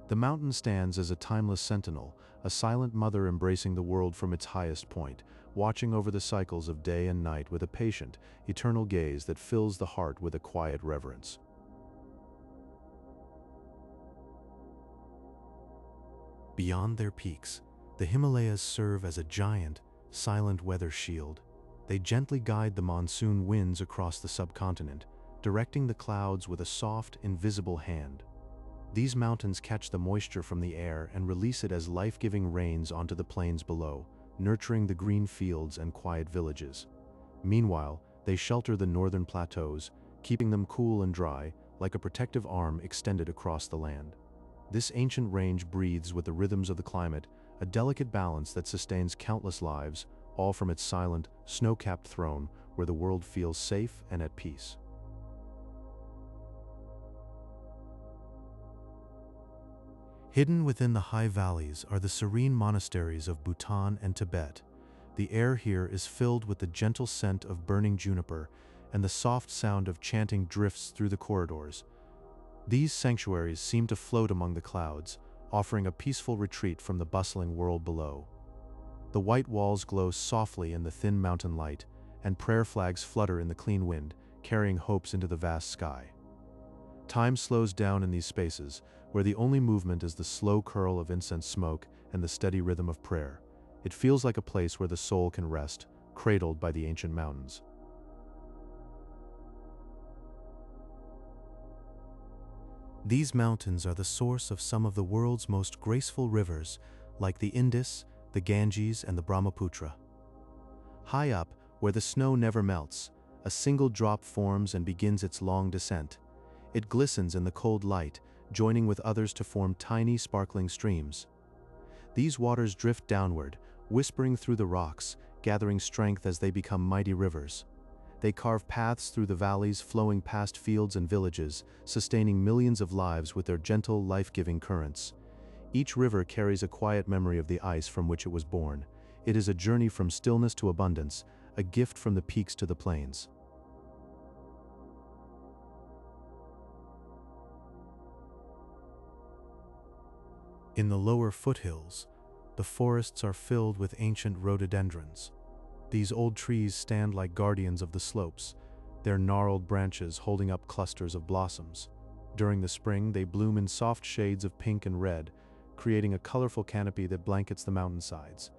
The mountain stands as a timeless sentinel, a silent mother embracing the world from its highest point, watching over the cycles of day and night with a patient, eternal gaze that fills the heart with a quiet reverence. Beyond their peaks, the Himalayas serve as a giant, silent weather shield. They gently guide the monsoon winds across the subcontinent, directing the clouds with a soft, invisible hand. These mountains catch the moisture from the air and release it as life-giving rains onto the plains below, nurturing the green fields and quiet villages. Meanwhile, they shelter the northern plateaus, keeping them cool and dry, like a protective arm extended across the land. This ancient range breathes with the rhythms of the climate, a delicate balance that sustains countless lives, all from its silent, snow-capped throne where the world feels safe and at peace. Hidden within the high valleys are the serene monasteries of Bhutan and Tibet. The air here is filled with the gentle scent of burning juniper, and the soft sound of chanting drifts through the corridors. These sanctuaries seem to float among the clouds, offering a peaceful retreat from the bustling world below. The white walls glow softly in the thin mountain light, and prayer flags flutter in the clean wind, carrying hopes into the vast sky. Time slows down in these spaces, where the only movement is the slow curl of incense smoke and the steady rhythm of prayer. It feels like a place where the soul can rest, cradled by the ancient mountains. These mountains are the source of some of the world's most graceful rivers, like the Indus, the Ganges, and the Brahmaputra. High up, where the snow never melts, a single drop forms and begins its long descent. It glistens in the cold light, joining with others to form tiny, sparkling streams. These waters drift downward, whispering through the rocks, gathering strength as they become mighty rivers. They carve paths through the valleys, flowing past fields and villages, sustaining millions of lives with their gentle, life-giving currents. Each river carries a quiet memory of the ice from which it was born. It is a journey from stillness to abundance, a gift from the peaks to the plains. In the lower foothills, the forests are filled with ancient rhododendrons. These old trees stand like guardians of the slopes, their gnarled branches holding up clusters of blossoms. During the spring, they bloom in soft shades of pink and red, creating a colorful canopy that blankets the mountainsides.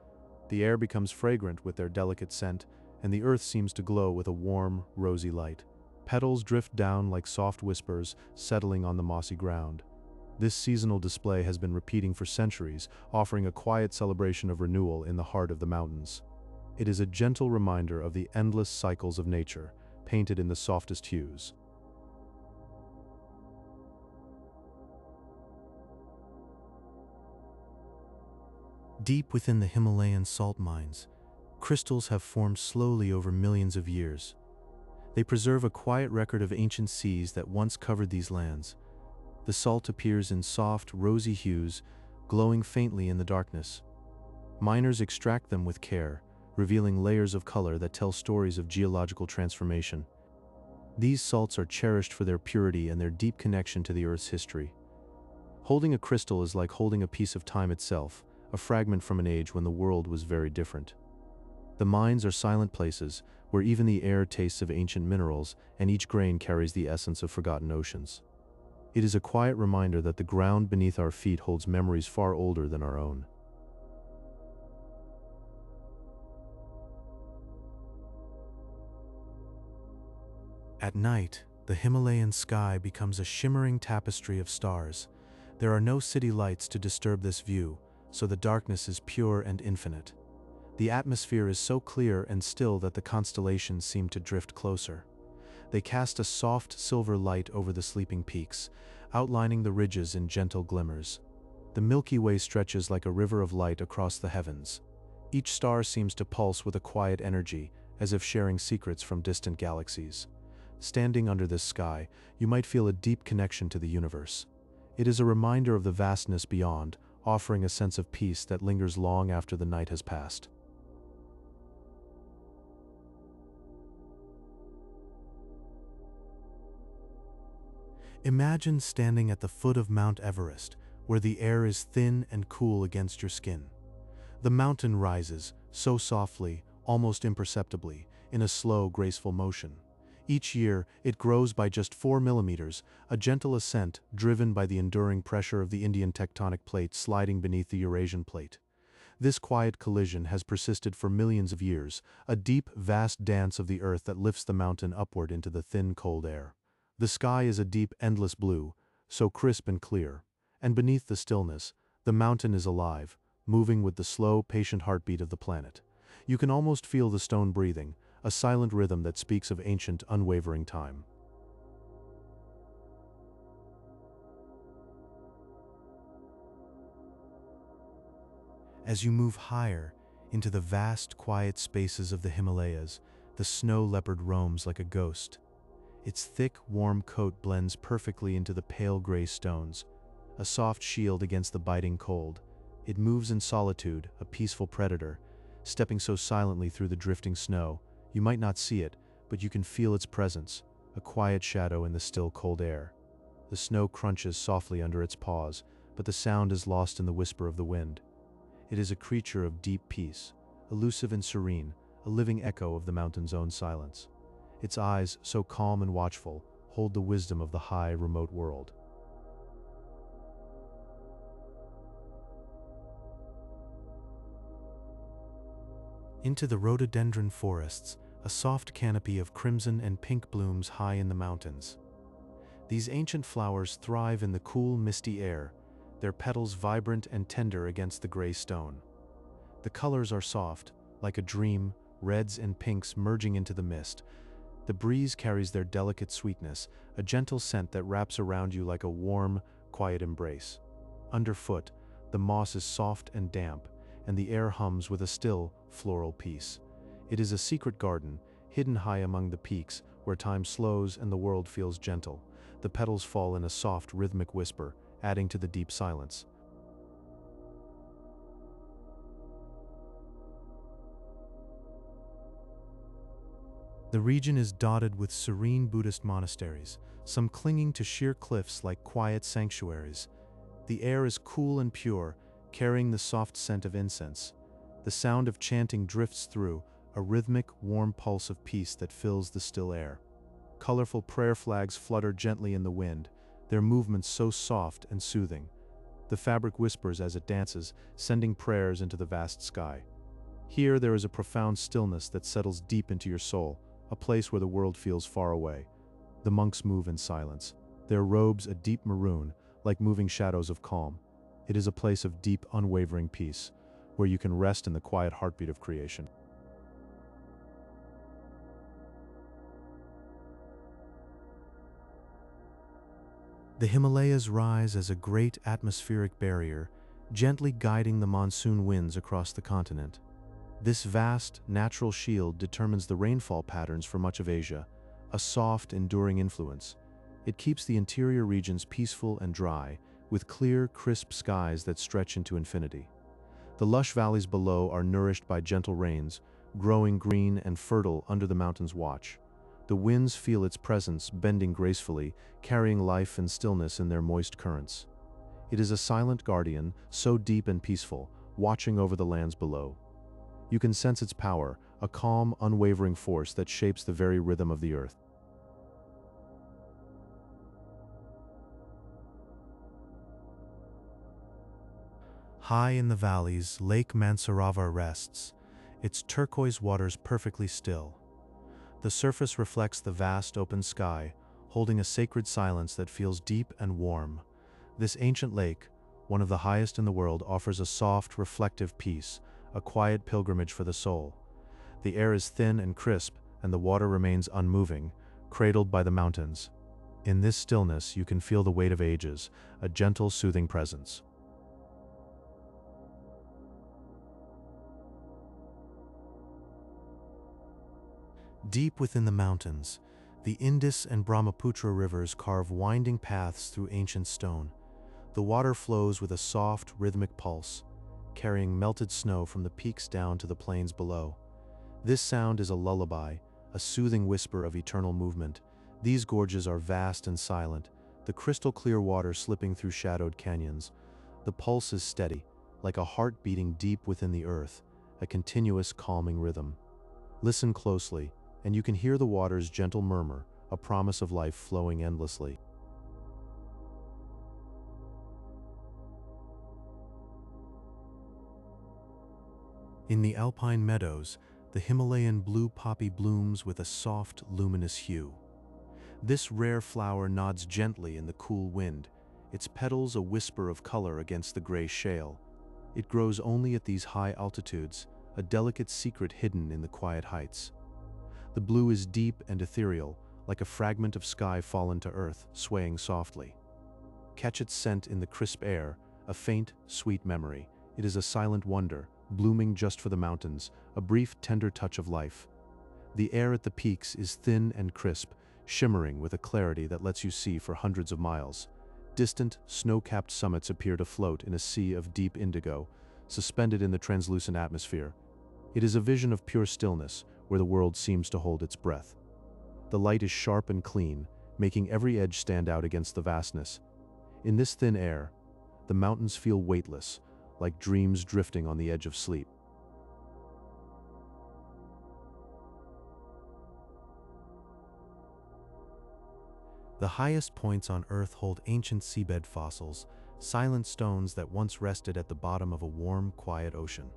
The air becomes fragrant with their delicate scent, and the earth seems to glow with a warm, rosy light. Petals drift down like soft whispers, settling on the mossy ground. This seasonal display has been repeating for centuries, offering a quiet celebration of renewal in the heart of the mountains. It is a gentle reminder of the endless cycles of nature, painted in the softest hues. Deep within the Himalayan salt mines, crystals have formed slowly over millions of years. They preserve a quiet record of ancient seas that once covered these lands. The salt appears in soft, rosy hues, glowing faintly in the darkness. Miners extract them with care, revealing layers of color that tell stories of geological transformation. These salts are cherished for their purity and their deep connection to the Earth's history. Holding a crystal is like holding a piece of time itself, a fragment from an age when the world was very different. The mines are silent places, where even the air tastes of ancient minerals, and each grain carries the essence of forgotten oceans. It is a quiet reminder that the ground beneath our feet holds memories far older than our own. At night, the Himalayan sky becomes a shimmering tapestry of stars. There are no city lights to disturb this view, so the darkness is pure and infinite. The atmosphere is so clear and still that the constellations seem to drift closer. They cast a soft silver light over the sleeping peaks, outlining the ridges in gentle glimmers. The Milky Way stretches like a river of light across the heavens. Each star seems to pulse with a quiet energy, as if sharing secrets from distant galaxies. Standing under this sky, you might feel a deep connection to the universe. It is a reminder of the vastness beyond, offering a sense of peace that lingers long after the night has passed. Imagine standing at the foot of Mount Everest, where the air is thin and cool against your skin. The mountain rises, so softly, almost imperceptibly, in a slow, graceful motion. Each year, it grows by just 4 millimeters, a gentle ascent driven by the enduring pressure of the Indian tectonic plate sliding beneath the Eurasian plate. This quiet collision has persisted for millions of years, a deep, vast dance of the earth that lifts the mountain upward into the thin, cold air. The sky is a deep, endless blue, so crisp and clear, and beneath the stillness, the mountain is alive, moving with the slow, patient heartbeat of the planet. You can almost feel the stone breathing, a silent rhythm that speaks of ancient, unwavering time. As you move higher into the vast, quiet spaces of the Himalayas, the snow leopard roams like a ghost. Its thick, warm coat blends perfectly into the pale gray stones, a soft shield against the biting cold. It moves in solitude, a peaceful predator, stepping so silently through the drifting snow. You might not see it, but you can feel its presence, a quiet shadow in the still cold air. The snow crunches softly under its paws, but the sound is lost in the whisper of the wind. It is a creature of deep peace, elusive and serene, a living echo of the mountain's own silence. Its eyes, so calm and watchful, hold the wisdom of the high, remote world. Into the rhododendron forests, a soft canopy of crimson and pink blooms high in the mountains. These ancient flowers thrive in the cool, misty air, their petals vibrant and tender against the gray stone. The colors are soft, like a dream, reds and pinks merging into the mist. The breeze carries their delicate sweetness, a gentle scent that wraps around you like a warm, quiet embrace. Underfoot, The moss is soft and damp, and the air hums with a still, floral peace. It is a secret garden, hidden high among the peaks, where time slows and the world feels gentle. The petals fall in a soft, rhythmic whisper, adding to the deep silence. The region is dotted with serene Buddhist monasteries, some clinging to sheer cliffs like quiet sanctuaries. The air is cool and pure, carrying the soft scent of incense. The sound of chanting drifts through, a rhythmic, warm pulse of peace that fills the still air. Colorful prayer flags flutter gently in the wind, their movements so soft and soothing. The fabric whispers as it dances, sending prayers into the vast sky. Here there is a profound stillness that settles deep into your soul, a place where the world feels far away. The monks move in silence, their robes a deep maroon, like moving shadows of calm. It is a place of deep, unwavering peace, where you can rest in the quiet heartbeat of creation. The Himalayas rise as a great atmospheric barrier, gently guiding the monsoon winds across the continent. This vast, natural shield determines the rainfall patterns for much of Asia, a soft, enduring influence. It keeps the interior regions peaceful and dry, with clear, crisp skies that stretch into infinity. The lush valleys below are nourished by gentle rains, growing green and fertile under the mountain's watch. The winds feel its presence, bending gracefully, carrying life and stillness in their moist currents. It is a silent guardian, so deep and peaceful, watching over the lands below. You can sense its power, a calm, unwavering force that shapes the very rhythm of the earth. High in the valleys, Lake Mansarava rests, its turquoise waters perfectly still. The surface reflects the vast open sky, holding a sacred silence that feels deep and warm. This ancient lake, one of the highest in the world, offers a soft, reflective peace, a quiet pilgrimage for the soul. The air is thin and crisp, and the water remains unmoving, cradled by the mountains. In this stillness, you can feel the weight of ages, a gentle, soothing presence. Deep within the mountains, the Indus and Brahmaputra rivers carve winding paths through ancient stone. The water flows with a soft, rhythmic pulse, carrying melted snow from the peaks down to the plains below. This sound is a lullaby, a soothing whisper of eternal movement. These gorges are vast and silent, the crystal-clear water slipping through shadowed canyons. The pulse is steady, like a heart beating deep within the earth, a continuous calming rhythm. Listen closely, and you can hear the water's gentle murmur, a promise of life flowing endlessly. In the alpine meadows, the Himalayan blue poppy blooms with a soft, luminous hue. This rare flower nods gently in the cool wind, its petals a whisper of color against the gray shale. It grows only at these high altitudes, a delicate secret hidden in the quiet heights. The blue is deep and ethereal, like a fragment of sky fallen to earth, swaying softly. Catch its scent in the crisp air, a faint, sweet memory. It is a silent wonder, blooming just for the mountains, a brief, tender touch of life. The air at the peaks is thin and crisp, shimmering with a clarity that lets you see for hundreds of miles. Distant, snow-capped summits appear to float in a sea of deep indigo, suspended in the translucent atmosphere. It is a vision of pure stillness, where the world seems to hold its breath. The light is sharp and clean, making every edge stand out against the vastness. In this thin air, the mountains feel weightless, like dreams drifting on the edge of sleep. The highest points on Earth hold ancient seabed fossils, silent stones that once rested at the bottom of a warm, quiet ocean.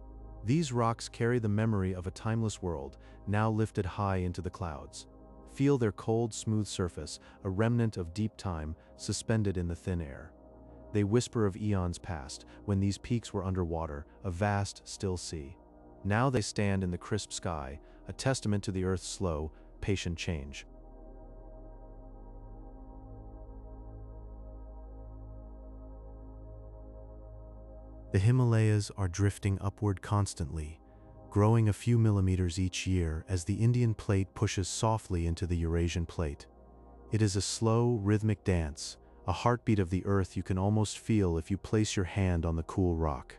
These rocks carry the memory of a timeless world, now lifted high into the clouds. Feel their cold, smooth surface, a remnant of deep time, suspended in the thin air. They whisper of eons past, when these peaks were underwater, a vast, still sea. Now they stand in the crisp sky, a testament to the Earth's slow, patient change. The Himalayas are drifting upward constantly, growing a few millimeters each year as the Indian plate pushes softly into the Eurasian plate. It is a slow, rhythmic dance, a heartbeat of the earth you can almost feel if you place your hand on the cool rock.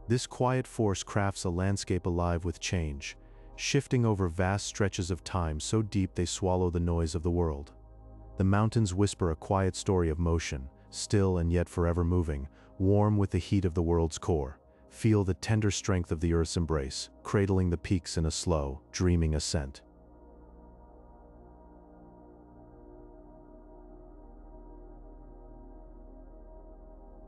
This quiet force crafts a landscape alive with change, shifting over vast stretches of time so deep they swallow the noise of the world. The mountains whisper a quiet story of motion, still and yet forever moving, warm with the heat of the world's core. Feel the tender strength of the earth's embrace, cradling the peaks in a slow, dreaming ascent.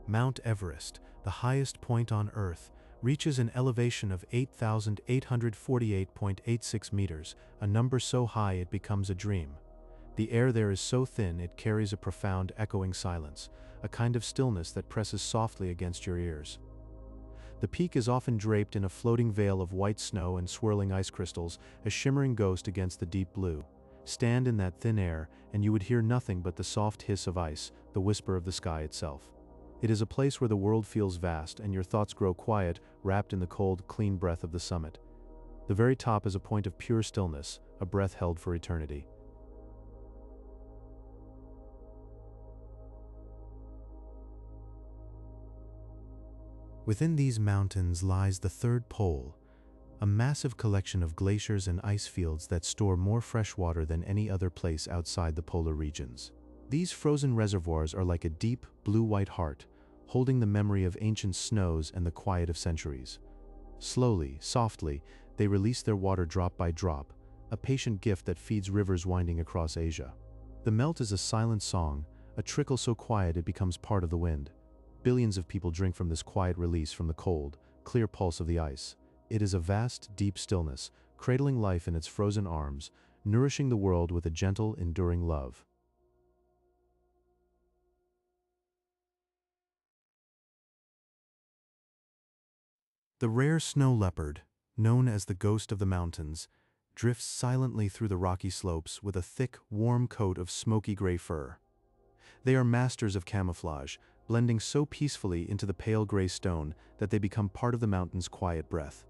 Mount Everest, the highest point on Earth, reaches an elevation of 8,848.86 meters, a number so high it becomes a dream. The air there is so thin it carries a profound echoing silence, a kind of stillness that presses softly against your ears. The peak is often draped in a floating veil of white snow and swirling ice crystals, a shimmering ghost against the deep blue. Stand in that thin air, and you would hear nothing but the soft hiss of ice, the whisper of the sky itself. It is a place where the world feels vast and your thoughts grow quiet, wrapped in the cold, clean breath of the summit. The very top is a point of pure stillness, a breath held for eternity. Within these mountains lies the third pole, a massive collection of glaciers and ice fields that store more fresh water than any other place outside the polar regions. These frozen reservoirs are like a deep, blue-white heart, holding the memory of ancient snows and the quiet of centuries. Slowly, softly, they release their water drop by drop, a patient gift that feeds rivers winding across Asia. The melt is a silent song, a trickle so quiet it becomes part of the wind. Billions of people drink from this quiet release from the cold, clear pulse of the ice. It is a vast, deep stillness, cradling life in its frozen arms, nourishing the world with a gentle, enduring love. The rare snow leopard, known as the ghost of the mountains, drifts silently through the rocky slopes with a thick, warm coat of smoky gray fur. They are masters of camouflage, blending so peacefully into the pale gray stone that they become part of the mountain's quiet breath.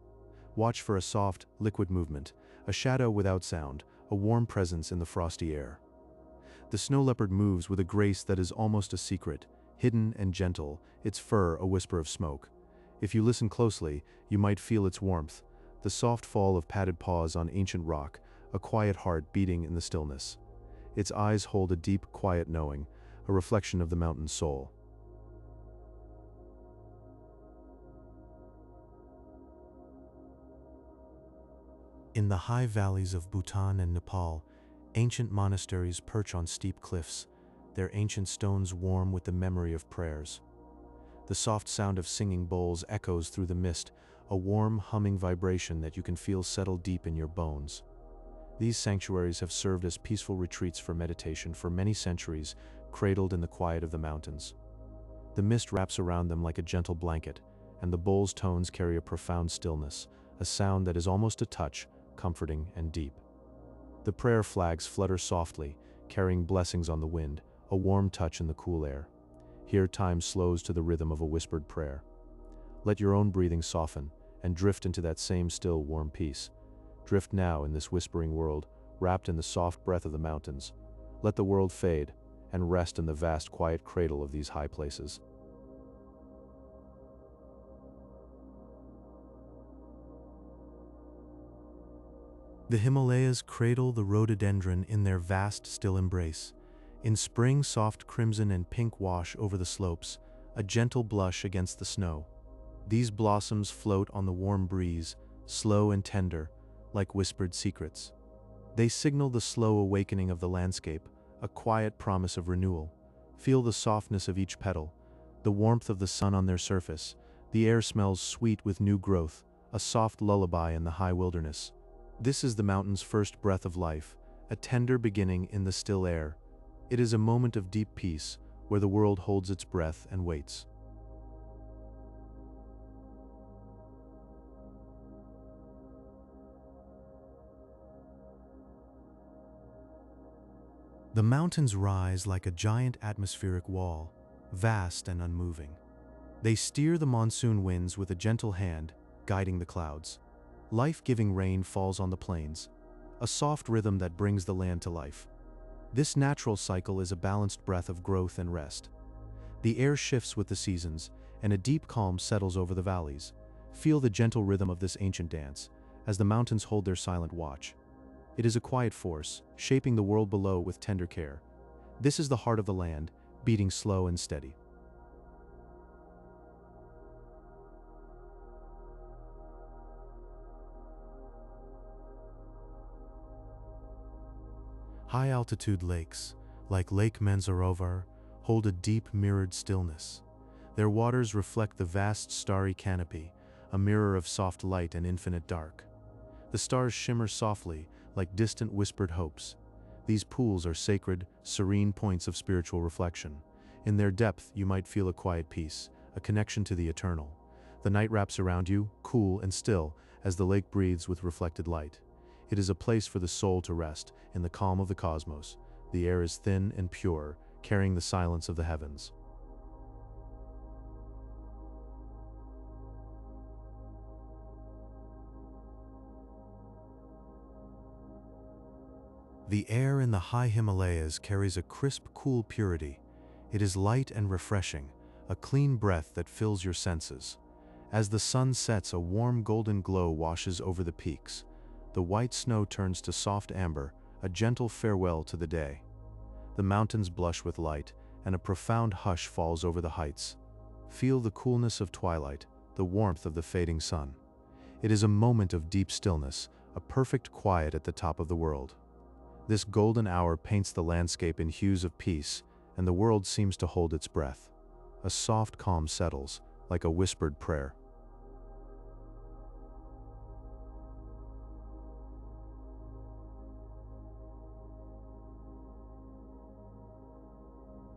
Watch for a soft, liquid movement, a shadow without sound, a warm presence in the frosty air. The snow leopard moves with a grace that is almost a secret, hidden and gentle, its fur a whisper of smoke. If you listen closely, you might feel its warmth, the soft fall of padded paws on ancient rock, a quiet heart beating in the stillness. Its eyes hold a deep, quiet knowing, a reflection of the mountain's soul. In the high valleys of Bhutan and Nepal, ancient monasteries perch on steep cliffs, their ancient stones warm with the memory of prayers. The soft sound of singing bowls echoes through the mist, a warm, humming vibration that you can feel settle deep in your bones. These sanctuaries have served as peaceful retreats for meditation for many centuries, cradled in the quiet of the mountains. The mist wraps around them like a gentle blanket, and the bowl's tones carry a profound stillness, a sound that is almost a touch, comforting and deep. The prayer flags flutter softly, carrying blessings on the wind, a warm touch in the cool air. Here time slows to the rhythm of a whispered prayer. Let your own breathing soften, and drift into that same still, warm peace. Drift now in this whispering world, wrapped in the soft breath of the mountains. Let the world fade, and rest in the vast quiet cradle of these high places. The Himalayas cradle the rhododendron in their vast, still embrace. In spring, soft crimson and pink wash over the slopes, a gentle blush against the snow. These blossoms float on the warm breeze, slow and tender, like whispered secrets. They signal the slow awakening of the landscape, a quiet promise of renewal. Feel the softness of each petal, the warmth of the sun on their surface. The air smells sweet with new growth, a soft lullaby in the high wilderness. This is the mountain's first breath of life, a tender beginning in the still air. It is a moment of deep peace, where the world holds its breath and waits. The mountains rise like a giant atmospheric wall, vast and unmoving. They steer the monsoon winds with a gentle hand, guiding the clouds. Life-giving rain falls on the plains, a soft rhythm that brings the land to life. This natural cycle is a balanced breath of growth and rest. The air shifts with the seasons, and a deep calm settles over the valleys. Feel the gentle rhythm of this ancient dance, as the mountains hold their silent watch. It is a quiet force, shaping the world below with tender care. This is the heart of the land, beating slow and steady. High-altitude lakes, like Lake Mansarovar, hold a deep mirrored stillness. Their waters reflect the vast starry canopy, a mirror of soft light and infinite dark. The stars shimmer softly, like distant whispered hopes. These pools are sacred, serene points of spiritual reflection. In their depth, you might feel a quiet peace, a connection to the eternal. The night wraps around you, cool and still, as the lake breathes with reflected light. It is a place for the soul to rest, in the calm of the cosmos. The air is thin and pure, carrying the silence of the heavens. The air in the high Himalayas carries a crisp, cool purity. It is light and refreshing, a clean breath that fills your senses. As the sun sets, a warm golden glow washes over the peaks. The white snow turns to soft amber, a gentle farewell to the day. The mountains blush with light, and a profound hush falls over the heights. Feel the coolness of twilight, the warmth of the fading sun. It is a moment of deep stillness, a perfect quiet at the top of the world. This golden hour paints the landscape in hues of peace, and the world seems to hold its breath. A soft calm settles, like a whispered prayer.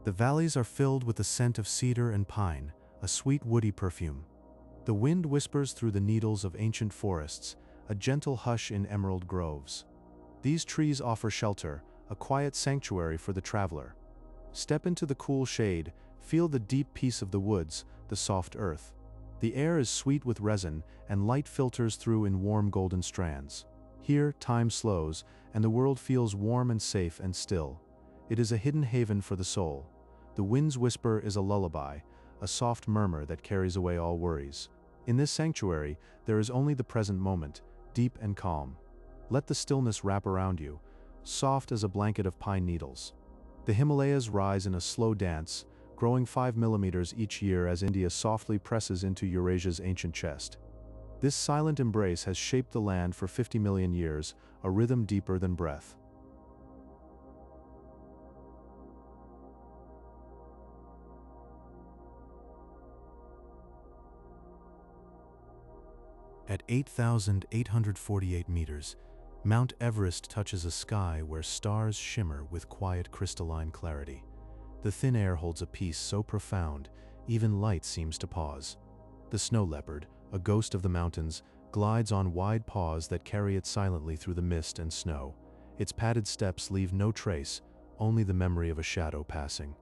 The valleys are filled with the scent of cedar and pine, a sweet woody perfume. The wind whispers through the needles of ancient forests, a gentle hush in emerald groves. These trees offer shelter, a quiet sanctuary for the traveler. Step into the cool shade, feel the deep peace of the woods, the soft earth. The air is sweet with resin, and light filters through in warm golden strands. Here, time slows, and the world feels warm and safe and still. It is a hidden haven for the soul. The wind's whisper is a lullaby, a soft murmur that carries away all worries. In this sanctuary, there is only the present moment, deep and calm. Let the stillness wrap around you, soft as a blanket of pine needles. The Himalayas rise in a slow dance, growing 5 millimeters each year as India softly presses into Eurasia's ancient chest. This silent embrace has shaped the land for 50 million years, a rhythm deeper than breath. At 8,848 meters, Mount Everest touches a sky where stars shimmer with quiet crystalline clarity. The thin air holds a peace so profound, even light seems to pause. The snow leopard, a ghost of the mountains, glides on wide paws that carry it silently through the mist and snow. Its padded steps leave no trace, only the memory of a shadow passing.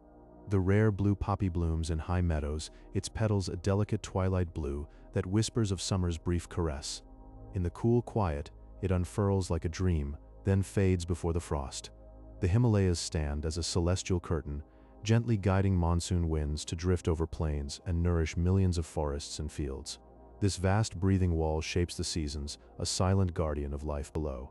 The rare blue poppy blooms in high meadows, its petals a delicate twilight blue that whispers of summer's brief caress. In the cool quiet, it unfurls like a dream, then fades before the frost. The Himalayas stand as a celestial curtain, gently guiding monsoon winds to drift over plains and nourish millions of forests and fields. This vast breathing wall shapes the seasons, a silent guardian of life below.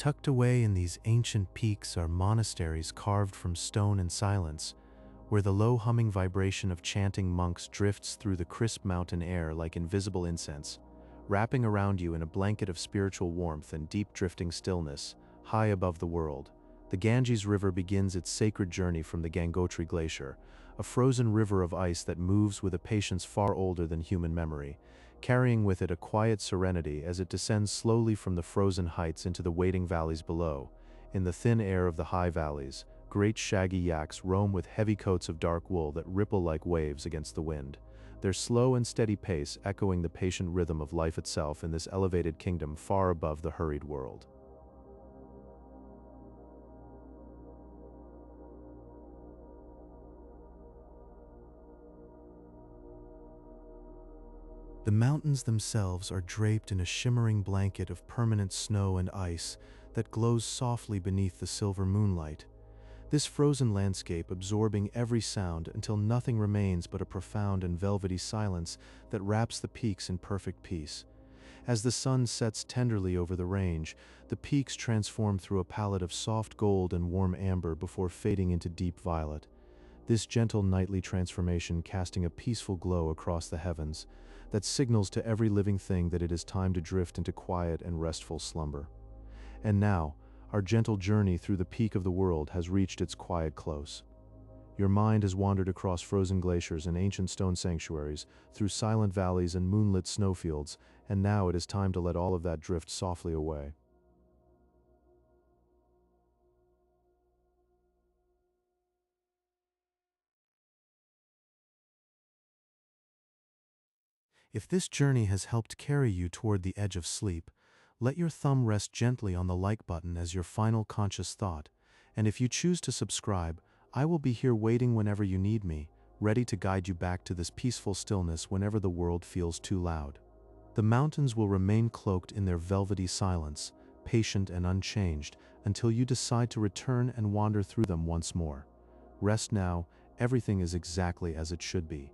Tucked away in these ancient peaks are monasteries carved from stone and silence, where the low humming vibration of chanting monks drifts through the crisp mountain air like invisible incense, wrapping around you in a blanket of spiritual warmth and deep drifting stillness, high above the world. The Ganges River begins its sacred journey from the Gangotri Glacier, a frozen river of ice that moves with a patience far older than human memory, carrying with it a quiet serenity as it descends slowly from the frozen heights into the waiting valleys below. In the thin air of the high valleys, great shaggy yaks roam with heavy coats of dark wool that ripple like waves against the wind. their slow and steady pace echoing the patient rhythm of life itself in this elevated kingdom far above the hurried world. The mountains themselves are draped in a shimmering blanket of permanent snow and ice that glows softly beneath the silver moonlight. This frozen landscape absorbing every sound until nothing remains but a profound and velvety silence that wraps the peaks in perfect peace. As the sun sets tenderly over the range, the peaks transform through a palette of soft gold and warm amber before fading into deep violet. This gentle nightly transformation casting a peaceful glow across the heavens that signals to every living thing that it is time to drift into quiet and restful slumber. And now, our gentle journey through the peak of the world has reached its quiet close. Your mind has wandered across frozen glaciers and ancient stone sanctuaries, through silent valleys and moonlit snowfields, and now it is time to let all of that drift softly away. If this journey has helped carry you toward the edge of sleep, let your thumb rest gently on the like button as your final conscious thought, and if you choose to subscribe, I will be here waiting whenever you need me, ready to guide you back to this peaceful stillness whenever the world feels too loud. The mountains will remain cloaked in their velvety silence, patient and unchanged, until you decide to return and wander through them once more. Rest now, everything is exactly as it should be.